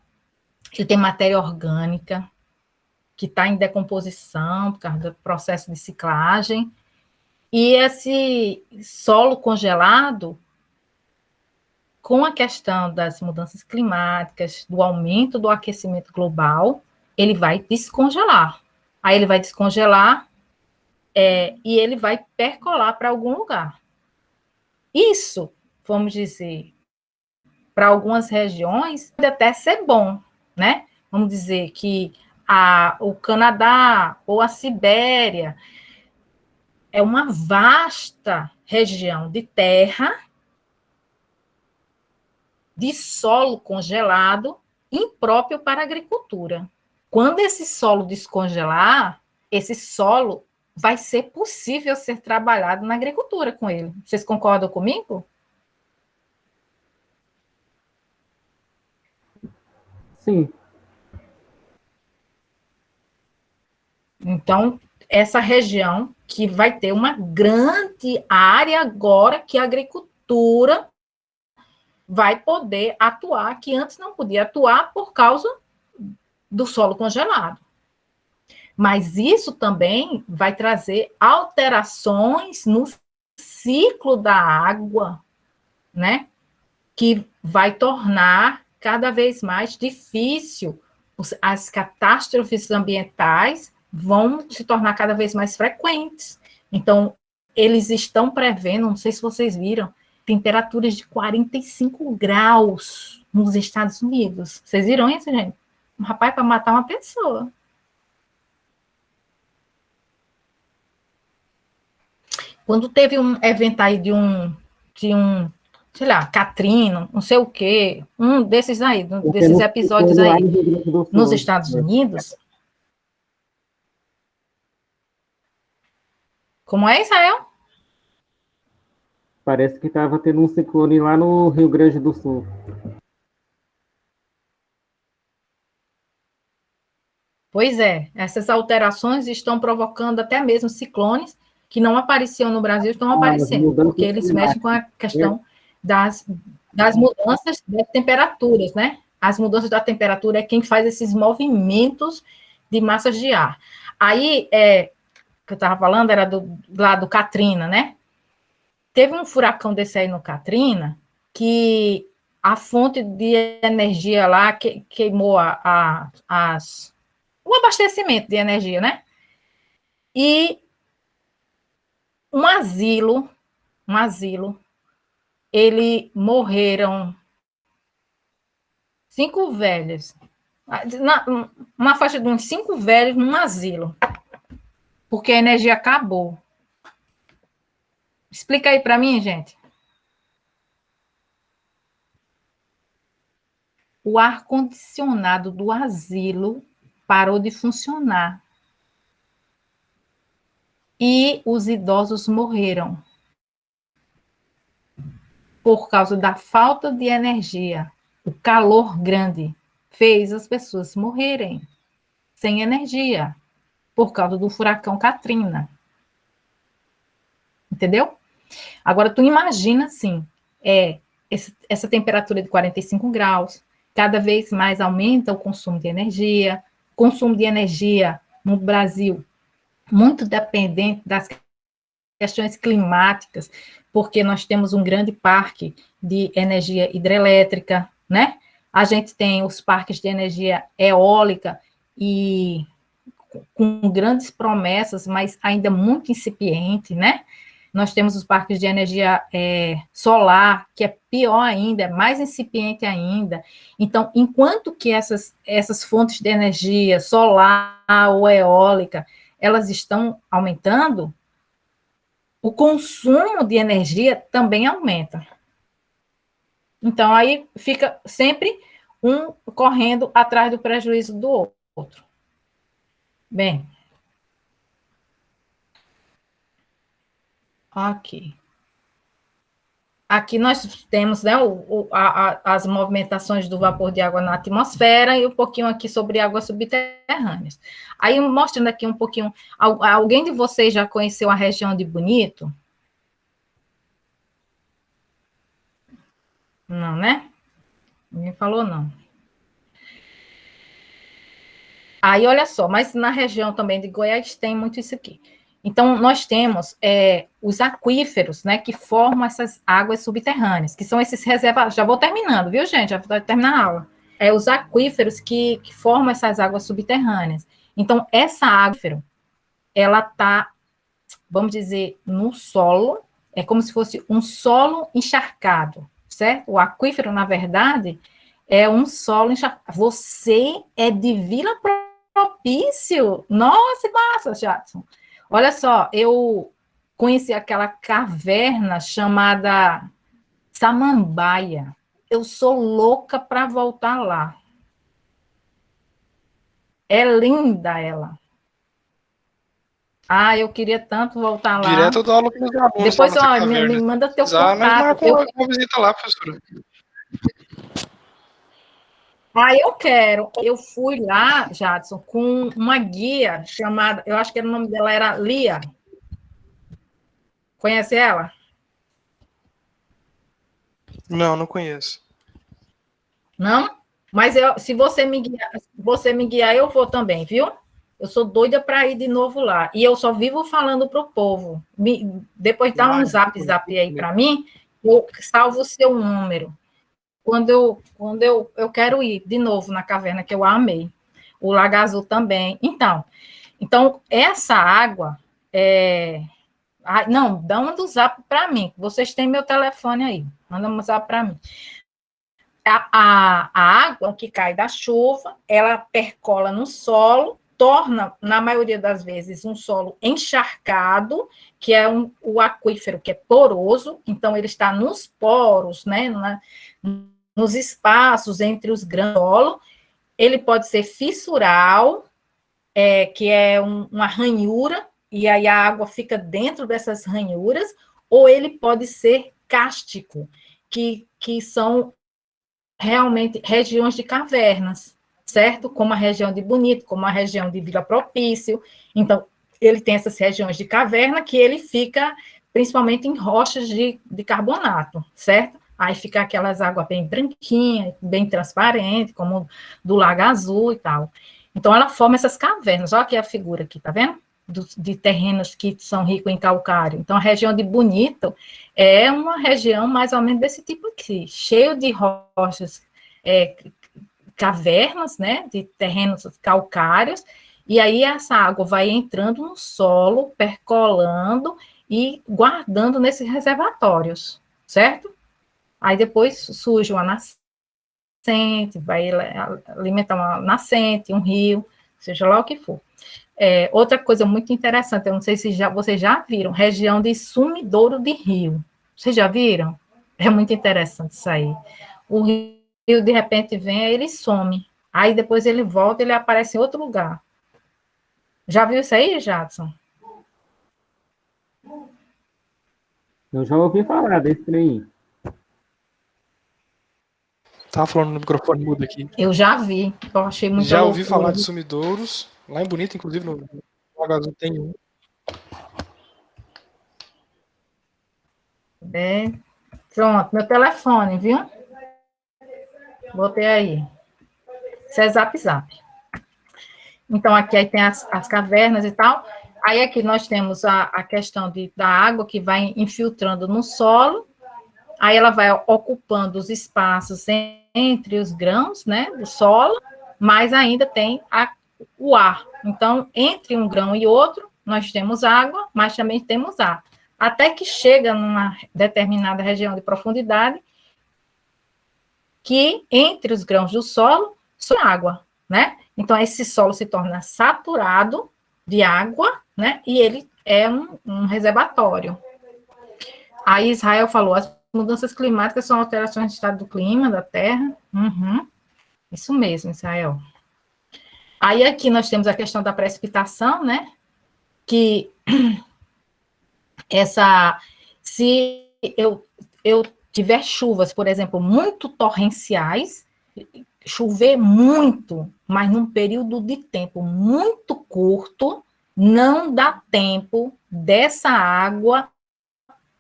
ele tem matéria orgânica, que está em decomposição por causa do processo de ciclagem. E esse solo congelado, com a questão das mudanças climáticas, do aumento do aquecimento global, ele vai descongelar. Aí ele vai descongelar e ele vai percolar para algum lugar. Isso, vamos dizer, para algumas regiões, pode até ser bom, né? Vamos dizer que o Canadá ou a Sibéria é uma vasta região de terra, de solo congelado, impróprio para a agricultura. Quando esse solo descongelar, esse solo vai ser possível ser trabalhado na agricultura com ele. Vocês concordam comigo? Sim. Então, essa região que vai ter uma grande área agora que a agricultura vai poder atuar, que antes não podia atuar por causa do solo congelado. Mas isso também vai trazer alterações no ciclo da água, né? Que vai tornar cada vez mais difícil. As catástrofes ambientais vão se tornar cada vez mais frequentes. Então, eles estão prevendo, não sei se vocês viram, temperaturas de 45 graus nos Estados Unidos. Vocês viram isso, gente? Um rapaz para matar uma pessoa. Quando teve um evento aí de um sei lá, Katrina, não sei o quê, um desses aí, desses episódios aí, nos Estados Unidos. Como é, Israel? Parece que estava tendo um ciclone lá no Rio Grande do Sul. Pois é, essas alterações estão provocando até mesmo ciclones que não apareciam no Brasil, estão aparecendo, porque eles mexem com a questão das mudanças das temperaturas, né? As mudanças da temperatura é quem faz esses movimentos de massas de ar. Aí, que eu estava falando, era lá do Katrina, né? Teve um furacão desse aí no Katrina, que a fonte de energia lá queimou o abastecimento de energia, né? E um asilo, morreram 5 velhos, uma faixa de uns 5 velhos num asilo, porque a energia acabou. Explica aí para mim, gente. O ar-condicionado do asilo parou de funcionar. E os idosos morreram por causa da falta de energia. O calor grande fez as pessoas morrerem sem energia por causa do furacão Katrina. Entendeu? Agora, tu imagina, assim, essa temperatura de 45 graus, cada vez mais aumenta o consumo de energia. Consumo de energia no Brasil muito dependente das questões climáticas, porque nós temos um grande parque de energia hidrelétrica, né? A gente tem os parques de energia eólica e com grandes promessas, mas ainda muito incipiente, né? Nós temos os parques de energia solar, que é pior ainda, é mais incipiente ainda. Então, enquanto que essas fontes de energia solar ou eólica, elas estão aumentando, o consumo de energia também aumenta. Então, aí fica sempre um correndo atrás do prejuízo do outro. Bem, aqui. Aqui nós temos, né, as movimentações do vapor de água na atmosfera e um pouquinho aqui sobre águas subterrâneas. Aí, mostrando aqui um pouquinho, alguém de vocês já conheceu a região de Bonito? Não, né? Ninguém falou não. Aí, olha só, mas na região também de Goiás tem muito isso aqui. Então, nós temos os aquíferos, né, que formam essas águas subterrâneas, que são esses reservatórios. Já vou terminando, viu, gente? Já vou terminar a aula. Os aquíferos que formam essas águas subterrâneas. Então, essa aquífero, ela está, vamos dizer, no solo, é como se fosse um solo encharcado, certo? O aquífero, na verdade, é um solo encharcado. Você é de Vila Propício? Nossa, massa, Jackson. Olha só, eu conheci aquela caverna chamada Samambaia. Eu sou louca para voltar lá. É linda ela. Ah, eu queria tanto voltar lá. Direto eu dou aula para os alunos Depois, lá nessa ó, me caverna. manda teu Nós contato. marcamos uma visita lá, professora. Ah, eu quero. Eu fui lá, Jadson, com uma guia chamada, eu acho que o nome dela era Lia. Conhece ela? Não, não conheço. Não? Mas se você me guiar, eu vou também, viu? Eu sou doida para ir de novo lá. E eu só vivo falando para o povo. Depois dá um zap aí para mim, eu salvo o seu número. Quando eu quero ir de novo na caverna, que eu amei. O Lago Azul também. Então essa água não, dá um zap para mim. Vocês têm meu telefone aí. Manda um zap para mim. A água que cai da chuva, ela percola no solo, torna, na maioria das vezes, um solo encharcado, que é o aquífero que é poroso, então ele está nos poros, né, nos espaços entre os grãos do solo. Ele pode ser fissural, que é uma ranhura, e aí a água fica dentro dessas ranhuras, ou ele pode ser cástico, que são realmente regiões de cavernas, certo? Como a região de Bonito, como a região de Vila Propício. Então, ele tem essas regiões de caverna que ele fica principalmente em rochas de carbonato, certo? Aí fica aquelas águas bem branquinhas, bem transparentes, como do Lago Azul e tal. Então, ela forma essas cavernas. Olha aqui a figura aqui, tá vendo? De terrenos que são ricos em calcário. Então, a região de Bonito é uma região mais ou menos desse tipo aqui, cheio de rochas, cavernas, né, de terrenos calcários, e aí essa água vai entrando no solo, percolando e guardando nesses reservatórios, certo? Aí depois surge uma nascente, vai alimentar uma nascente, um rio, seja lá o que for. Outra coisa muito interessante, eu não sei se vocês já viram, região de sumidouro de rio. Vocês já viram? É muito interessante isso aí. O rio, de repente, vem, aí ele some. Aí depois ele volta, ele aparece em outro lugar. Já viu isso aí, Jadson? Eu já ouvi falar desse trem. Tava falando no microfone mudo aqui. Eu já vi, eu achei muito Já ouvi falar de sumidouros. Lá em Bonito, inclusive, no Lago Azul tem um. Pronto, meu telefone, viu? Botei aí. Isso é Zap. Então, aqui aí tem as cavernas e tal. Aí aqui nós temos a questão da água que vai infiltrando no solo. Aí ela vai ocupando os espaços entre os grãos, né, do solo, mas ainda tem o ar. Então, entre um grão e outro, nós temos água, mas também temos ar. Até que chega numa determinada região de profundidade, que entre os grãos do solo, só água, né? Então, esse solo se torna saturado de água, né? E ele é um reservatório. Aí Israel falou, as mudanças climáticas são alterações do estado do clima da Terra. Isso mesmo, Israel. Aí aqui nós temos a questão da precipitação, né? Que se eu tiver chuvas, por exemplo, muito torrenciais, chover muito, mas num período de tempo muito curto, não dá tempo dessa água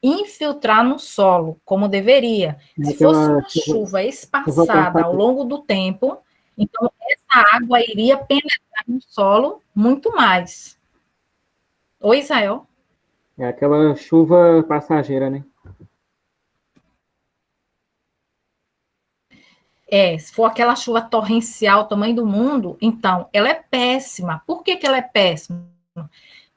infiltrar no solo, como deveria. Se fosse uma chuva espaçada ao longo do tempo, então essa água iria penetrar no solo muito mais. Oi, Israel? É aquela chuva passageira, né? Se for aquela chuva torrencial, tamanho do mundo, então, ela é péssima. Por que ela é péssima?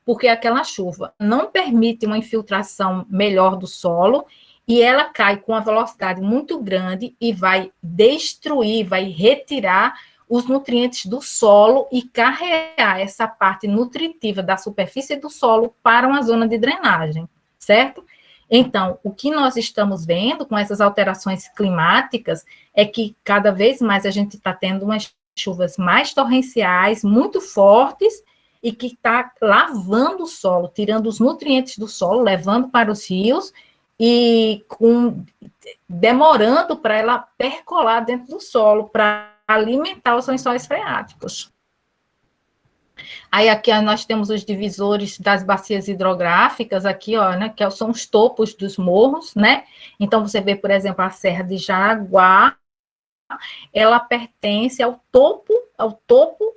Porque aquela chuva não permite uma infiltração melhor do solo e ela cai com uma velocidade muito grande e vai destruir, vai retirar os nutrientes do solo e carregar essa parte nutritiva da superfície do solo para uma zona de drenagem, certo? Então, o que nós estamos vendo com essas alterações climáticas é que cada vez mais a gente está tendo umas chuvas mais torrenciais, muito fortes, e que está lavando o solo, tirando os nutrientes do solo, levando para os rios e demorando para ela percolar dentro do solo, para alimentar os lençóis freáticos. Aí aqui nós temos os divisores das bacias hidrográficas, aqui, ó, né, que são os topos dos morros, né? Então, você vê, por exemplo, a Serra de Jaraguá, ela pertence ao topo,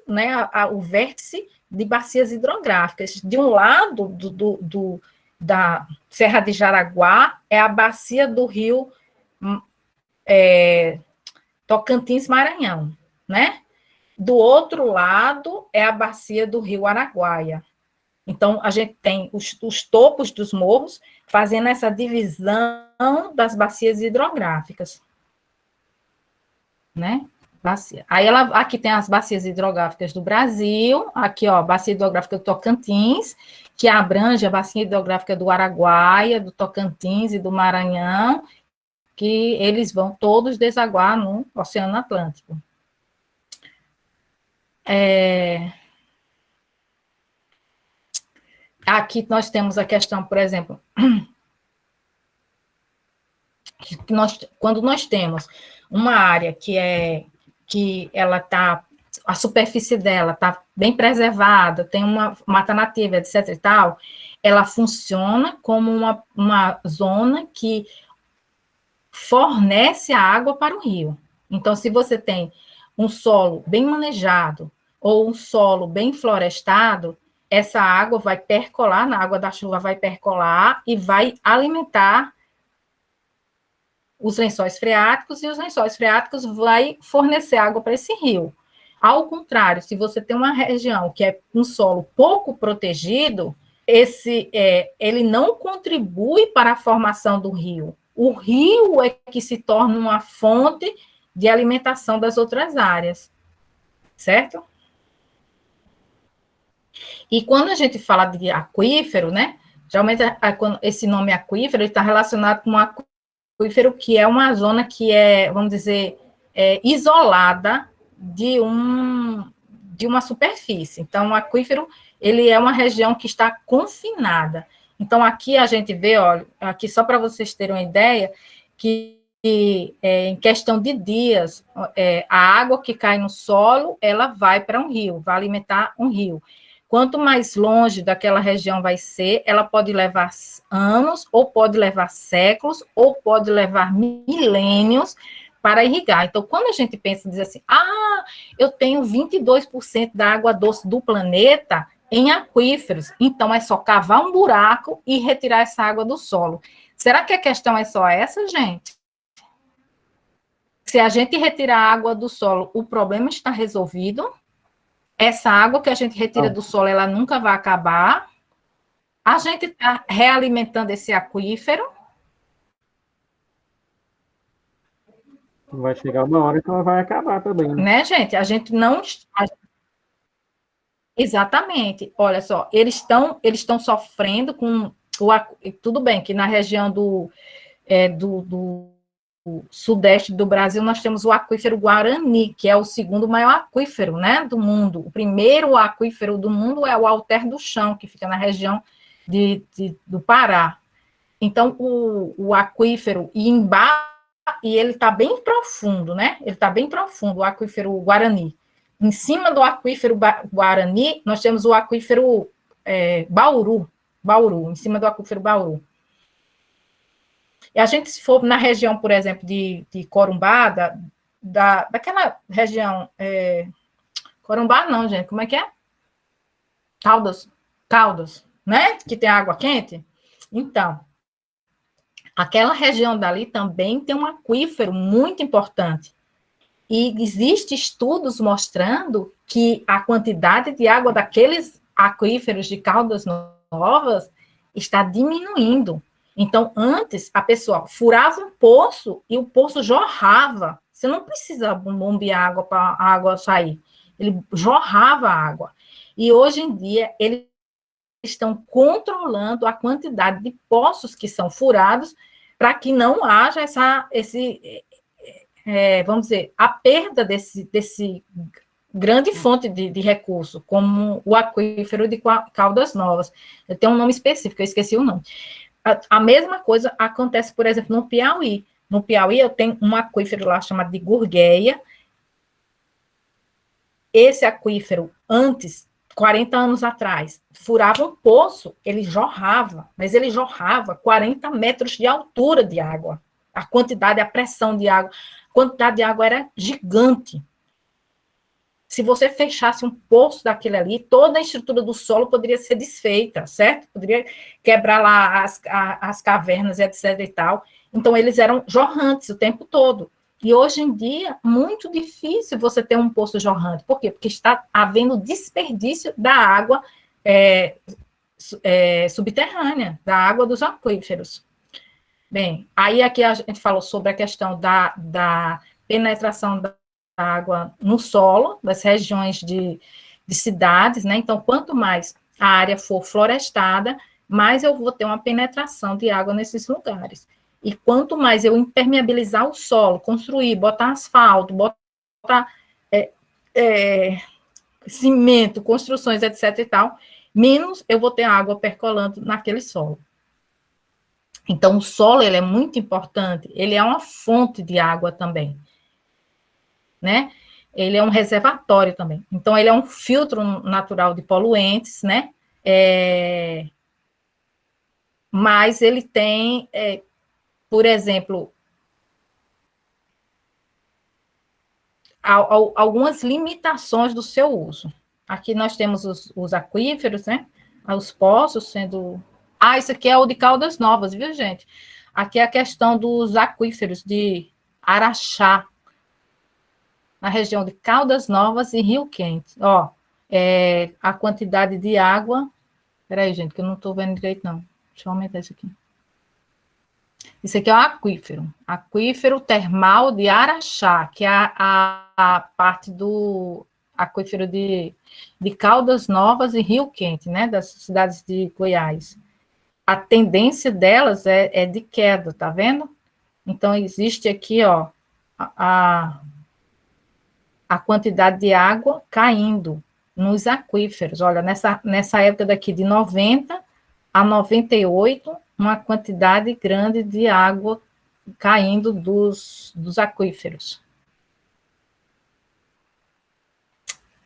né, ao vértice de bacias hidrográficas. De um lado da Serra de Jaraguá é a bacia do rio Tocantins-Maranhão, né? Do outro lado é a bacia do rio Araguaia. Então, a gente tem os topos dos morros fazendo essa divisão das bacias hidrográficas, né? Bacia. Aí aqui tem as bacias hidrográficas do Brasil, aqui, ó, bacia hidrográfica do Tocantins, que abrange a bacia hidrográfica do Araguaia, do Tocantins e do Maranhão, que eles vão todos desaguar no Oceano Atlântico. Aqui nós temos a questão, por exemplo, quando nós temos uma área que ela está, a superfície dela está bem preservada, tem uma mata nativa, etc. e tal, ela funciona como uma zona que fornece a água para o rio. Então, se você tem um solo bem manejado ou um solo bem florestado, essa água vai percolar, na água da chuva vai percolar e vai alimentar os lençóis freáticos, e os lençóis freáticos vai fornecer água para esse rio. Ao contrário, se você tem uma região que é um solo pouco protegido, ele não contribui para a formação do rio. O rio é que se torna uma fonte de alimentação das outras áreas, certo? E quando a gente fala de aquífero, né, geralmente esse nome aquífero está relacionado com um aquífero que é uma zona que é, vamos dizer, isolada de uma superfície. Então, o aquífero, ele é uma região que está confinada. Então, aqui a gente vê, olha, aqui só para vocês terem uma ideia, que em questão de dias, a água que cai no solo, ela vai para um rio, vai alimentar um rio. Quanto mais longe daquela região vai ser, ela pode levar anos, ou pode levar séculos, ou pode levar milênios para irrigar. Então, quando a gente pensa, diz assim, eu tenho 22% da água doce do planeta em aquíferos, então é só cavar um buraco e retirar essa água do solo. Será que a questão é só essa, gente? Se a gente retirar a água do solo, o problema está resolvido? Essa água que a gente retira do solo, ela nunca vai acabar. A gente está realimentando esse aquífero. Vai chegar uma hora que ela vai acabar também. Né, gente? A gente não... Exatamente. Olha só, eles estão sofrendo com... Tudo bem que na região do sudeste do Brasil, nós temos o aquífero Guarani, que é o segundo maior aquífero, né, do mundo. O primeiro aquífero do mundo é o Alter do Chão, que fica na região do Pará. Então, o aquífero, e ele está bem profundo, né? Ele está bem profundo, o aquífero Guarani. Em cima do aquífero Guarani, nós temos o aquífero Bauru, em cima do aquífero Bauru. E a gente, se for na região, por exemplo, de Corumbá, daquela região... Corumbá não, gente, como é que é? Caldas, né? Que tem água quente. Então, aquela região dali também tem um aquífero muito importante. E existem estudos mostrando que a quantidade de água daqueles aquíferos de Caldas Novas está diminuindo. Então, antes, a pessoa furava um poço e o poço jorrava. Você não precisa bombear água para a água sair. Ele jorrava a água. E, hoje em dia, eles estão controlando a quantidade de poços que são furados para que não haja vamos dizer, a perda grande fonte de recurso, como o aquífero de Caldas Novas. Tem um nome específico, eu esqueci o nome. A mesma coisa acontece, por exemplo, no Piauí. No Piauí, eu tenho um aquífero lá chamado de Gurgueia. Esse aquífero, antes, 40 anos atrás, furava um poço, ele jorrava, mas ele jorrava 40 metros de altura de água. A quantidade, a pressão de água, a quantidade de água era gigante. Se você fechasse um poço daquele ali, toda a estrutura do solo poderia ser desfeita, certo? Poderia quebrar lá as cavernas, etc. e tal. Então, eles eram jorrantes o tempo todo. E hoje em dia, muito difícil você ter um poço jorrante. Por quê? Porque está havendo desperdício da água subterrânea, da água dos aquíferos. Bem, aí aqui a gente falou sobre a questão da penetração da água no solo, das regiões de cidades, né? Então, quanto mais a área for florestada, mais eu vou ter uma penetração de água nesses lugares. E quanto mais eu impermeabilizar o solo, construir, botar asfalto, botar cimento, construções, etc. e tal, menos eu vou ter água percolando naquele solo. Então, o solo, ele é muito importante, ele é uma fonte de água também, né? Ele é um reservatório também. Então, ele é um filtro natural de poluentes, né? Mas ele tem, por exemplo, algumas limitações do seu uso. Aqui nós temos os aquíferos, né? Os poços sendo... isso aqui é o de Caldas Novas, viu, gente? Aqui é a questão dos aquíferos de Araxá, na região de Caldas Novas e Rio Quente. Ó, a quantidade de água... Peraí, gente, que eu não estou vendo direito, não. Deixa eu aumentar isso aqui. Isso aqui é o aquífero termal de Araxá, que é a parte do aquífero de Caldas Novas e Rio Quente, né, das cidades de Goiás. A tendência delas é de queda, tá vendo? Então, existe aqui, ó, a quantidade de água caindo nos aquíferos. Olha, nessa época daqui de 90 a 98, uma quantidade grande de água caindo dos aquíferos.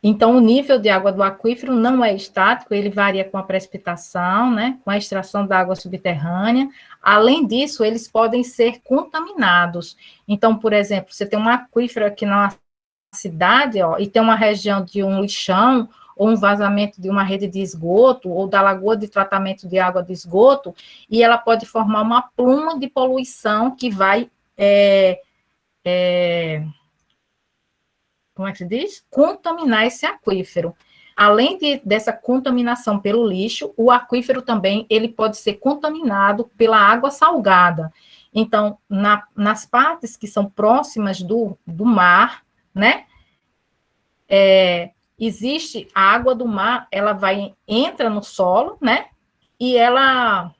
Então, o nível de água do aquífero não é estático, ele varia com a precipitação, né, com a extração da água subterrânea. Além disso, eles podem ser contaminados. Então, por exemplo, você tem um aquífero aqui na cidade, ó, e tem uma região de um lixão, ou um vazamento de uma rede de esgoto, ou da lagoa de tratamento de água de esgoto, e ela pode formar uma pluma de poluição que vai, como é que se diz? Contaminar esse aquífero. Além dessa contaminação pelo lixo, o aquífero também ele pode ser contaminado pela água salgada. Então, nas partes que são próximas do mar, né, existe a água do mar, ela entra no solo, né, e ela,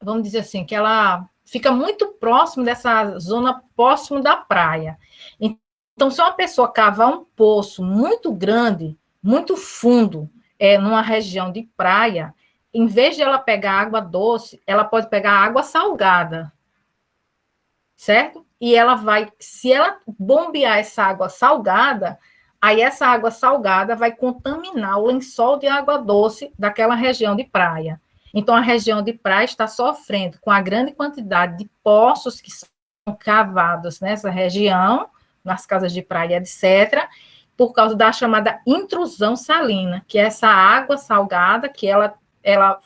vamos dizer assim, que ela fica muito próximo dessa zona próximo da praia. Então, se uma pessoa cavar um poço muito grande, muito fundo, numa região de praia, em vez de ela pegar água doce, ela pode pegar água salgada, certo? E ela se ela bombear essa água salgada, aí essa água salgada vai contaminar o lençol de água doce daquela região de praia. Então, a região de praia está sofrendo com a grande quantidade de poços que são cavados nessa região, nas casas de praia, etc., por causa da chamada intrusão salina, que é essa água salgada, que ela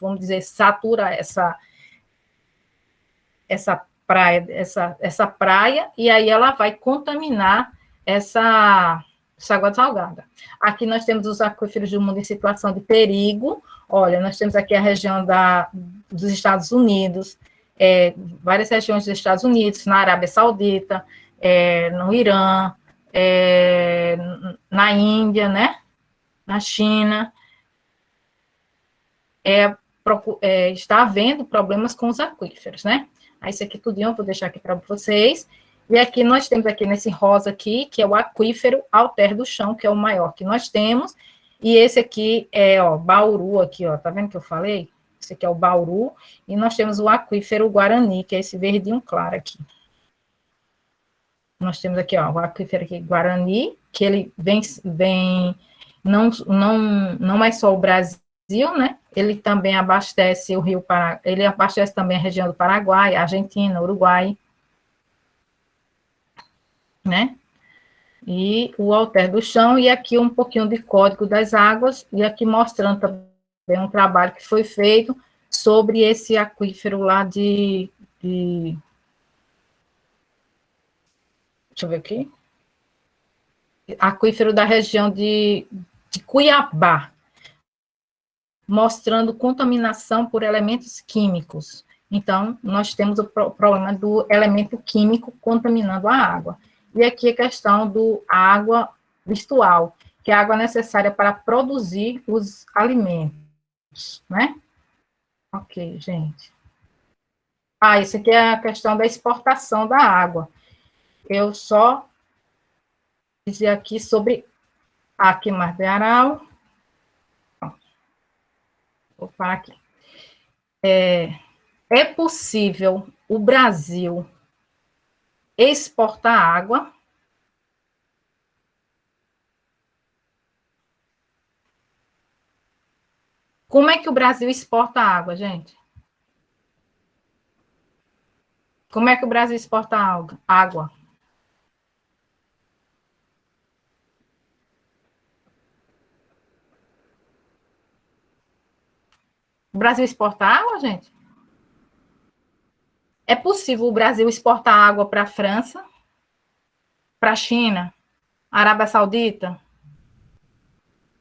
vamos dizer, satura essa praia, e aí ela vai contaminar essa água salgada. Aqui nós temos os aquíferos do mundo em situação de perigo. Olha, nós temos aqui a região dos Estados Unidos, várias regiões dos Estados Unidos, na Arábia Saudita, no Irã, na Índia, né? Na China. Está havendo problemas com os aquíferos, né? Aí, isso aqui tudinho eu vou deixar aqui para vocês. E aqui nós temos aqui nesse rosa aqui, que é o aquífero Alter do Chão, que é o maior que nós temos. E esse aqui é, ó, Bauru aqui, ó, tá vendo que eu falei? Esse aqui é o Bauru. E nós temos o aquífero Guarani, que é esse verdinho claro aqui. Nós temos aqui, ó, o aquífero aqui, Guarani, que ele não é só o Brasil, né? Ele também abastece o Rio Paraná, ele abastece também a região do Paraguai, Argentina, Uruguai, né? E o Alter do Chão, e aqui um pouquinho de Código das Águas, e aqui mostrando também um trabalho que foi feito sobre esse aquífero lá deixa eu ver aqui, aquífero da região de Cuiabá, mostrando contaminação por elementos químicos. Então, nós temos o problema do elemento químico contaminando a água. E aqui a questão do água virtual, que é a água necessária para produzir os alimentos, né? Ok, gente. Isso aqui é a questão da exportação da água. Eu só dizer aqui sobre aqui Mar de Aral. Vou parar aqui. É possível o Brasil exportar água? Como é que o Brasil exporta água, gente? Como é que o Brasil exporta água? O Brasil exporta água, gente? É possível o Brasil exportar água para a França, para a China, Arábia Saudita,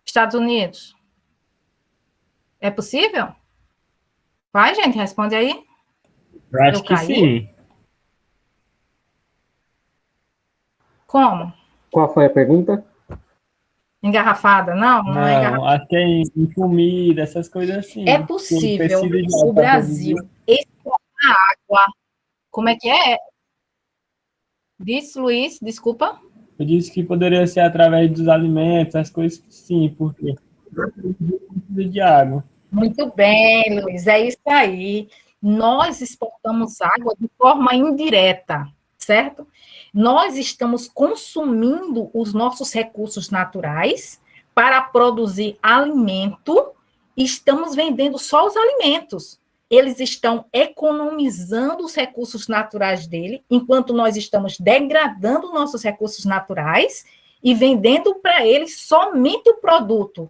Estados Unidos? É possível? Vai, gente, responde aí. Eu acho que sim. Como? Qual foi a pergunta? Engarrafada? Não é engarrafada. Acho que é em comida, essas coisas assim. É possível o Brasil exportar água. Como é que é? Disse, Luiz, desculpa. Eu disse que poderia ser através dos alimentos, as coisas, sim, porque de água. Muito bem, Luiz, é isso aí. Nós exportamos água de forma indireta, certo? Nós estamos consumindo os nossos recursos naturais para produzir alimento e estamos vendendo só os alimentos. Eles estão economizando os recursos naturais dele, enquanto nós estamos degradando nossos recursos naturais e vendendo para eles somente o produto.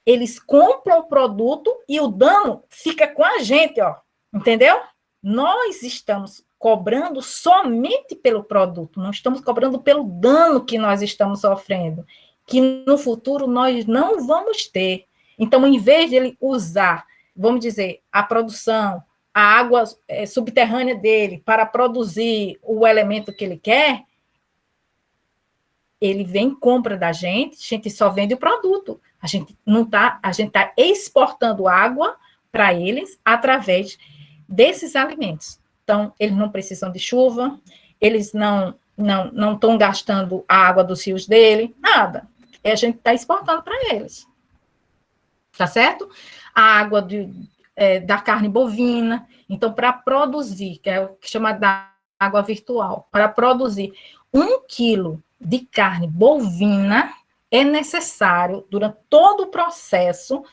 Eles compram o produto e o dano fica com a gente, ó. Entendeu? Nós estamos cobrando somente pelo produto, não estamos cobrando pelo dano que nós estamos sofrendo, que no futuro nós não vamos ter. Então, em vez de ele usar, vamos dizer, a produção, a água subterrânea dele para produzir o elemento que ele quer, ele vem e compra da gente, a gente só vende o produto. A gente está exportando água para eles através desses alimentos. Então, eles não precisam de chuva, eles não estão gastando a água dos rios dele, nada. A gente está exportando para eles. Tá certo? A água da carne bovina. Então, para produzir, que é o que chama da água virtual, para produzir 1 quilo de carne bovina, é necessário, durante todo o processo,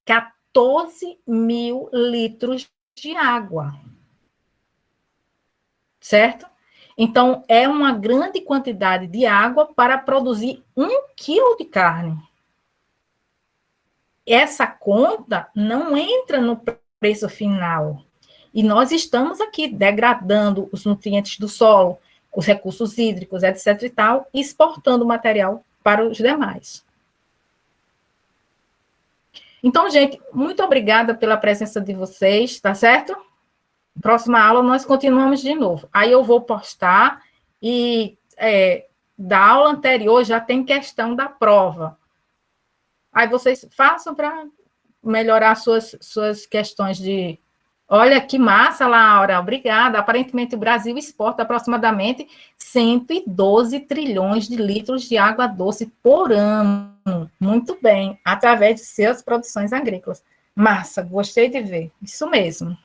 14 mil litros de água. Certo? Então, é uma grande quantidade de água para produzir 1 quilo de carne. Essa conta não entra no preço final. E nós estamos aqui degradando os nutrientes do solo, os recursos hídricos, etc. e tal, e exportando material para os demais. Então, gente, muito obrigada pela presença de vocês, tá certo? Próxima aula nós continuamos de novo. Aí eu vou postar e da aula anterior já tem questão da prova. Aí vocês façam para melhorar suas questões de Olha que massa, Laura, obrigada. Aparentemente, o Brasil exporta aproximadamente 112 trilhões de litros de água doce por ano. Muito bem, através de suas produções agrícolas. Massa, gostei de ver. Isso mesmo.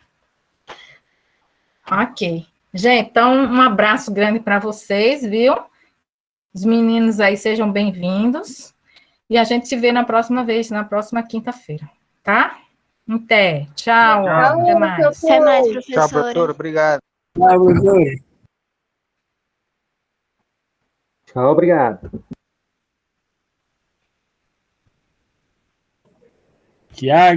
Ok. Gente, então, um abraço grande para vocês, viu? Os meninos aí sejam bem-vindos. E a gente se vê na próxima vez, na próxima quinta-feira, tá? Até. Tchau. Obrigado. Até mais. Até mais, Tchau, professora. professor. Obrigado. Tchau, professor. Tchau, obrigado. Tiago.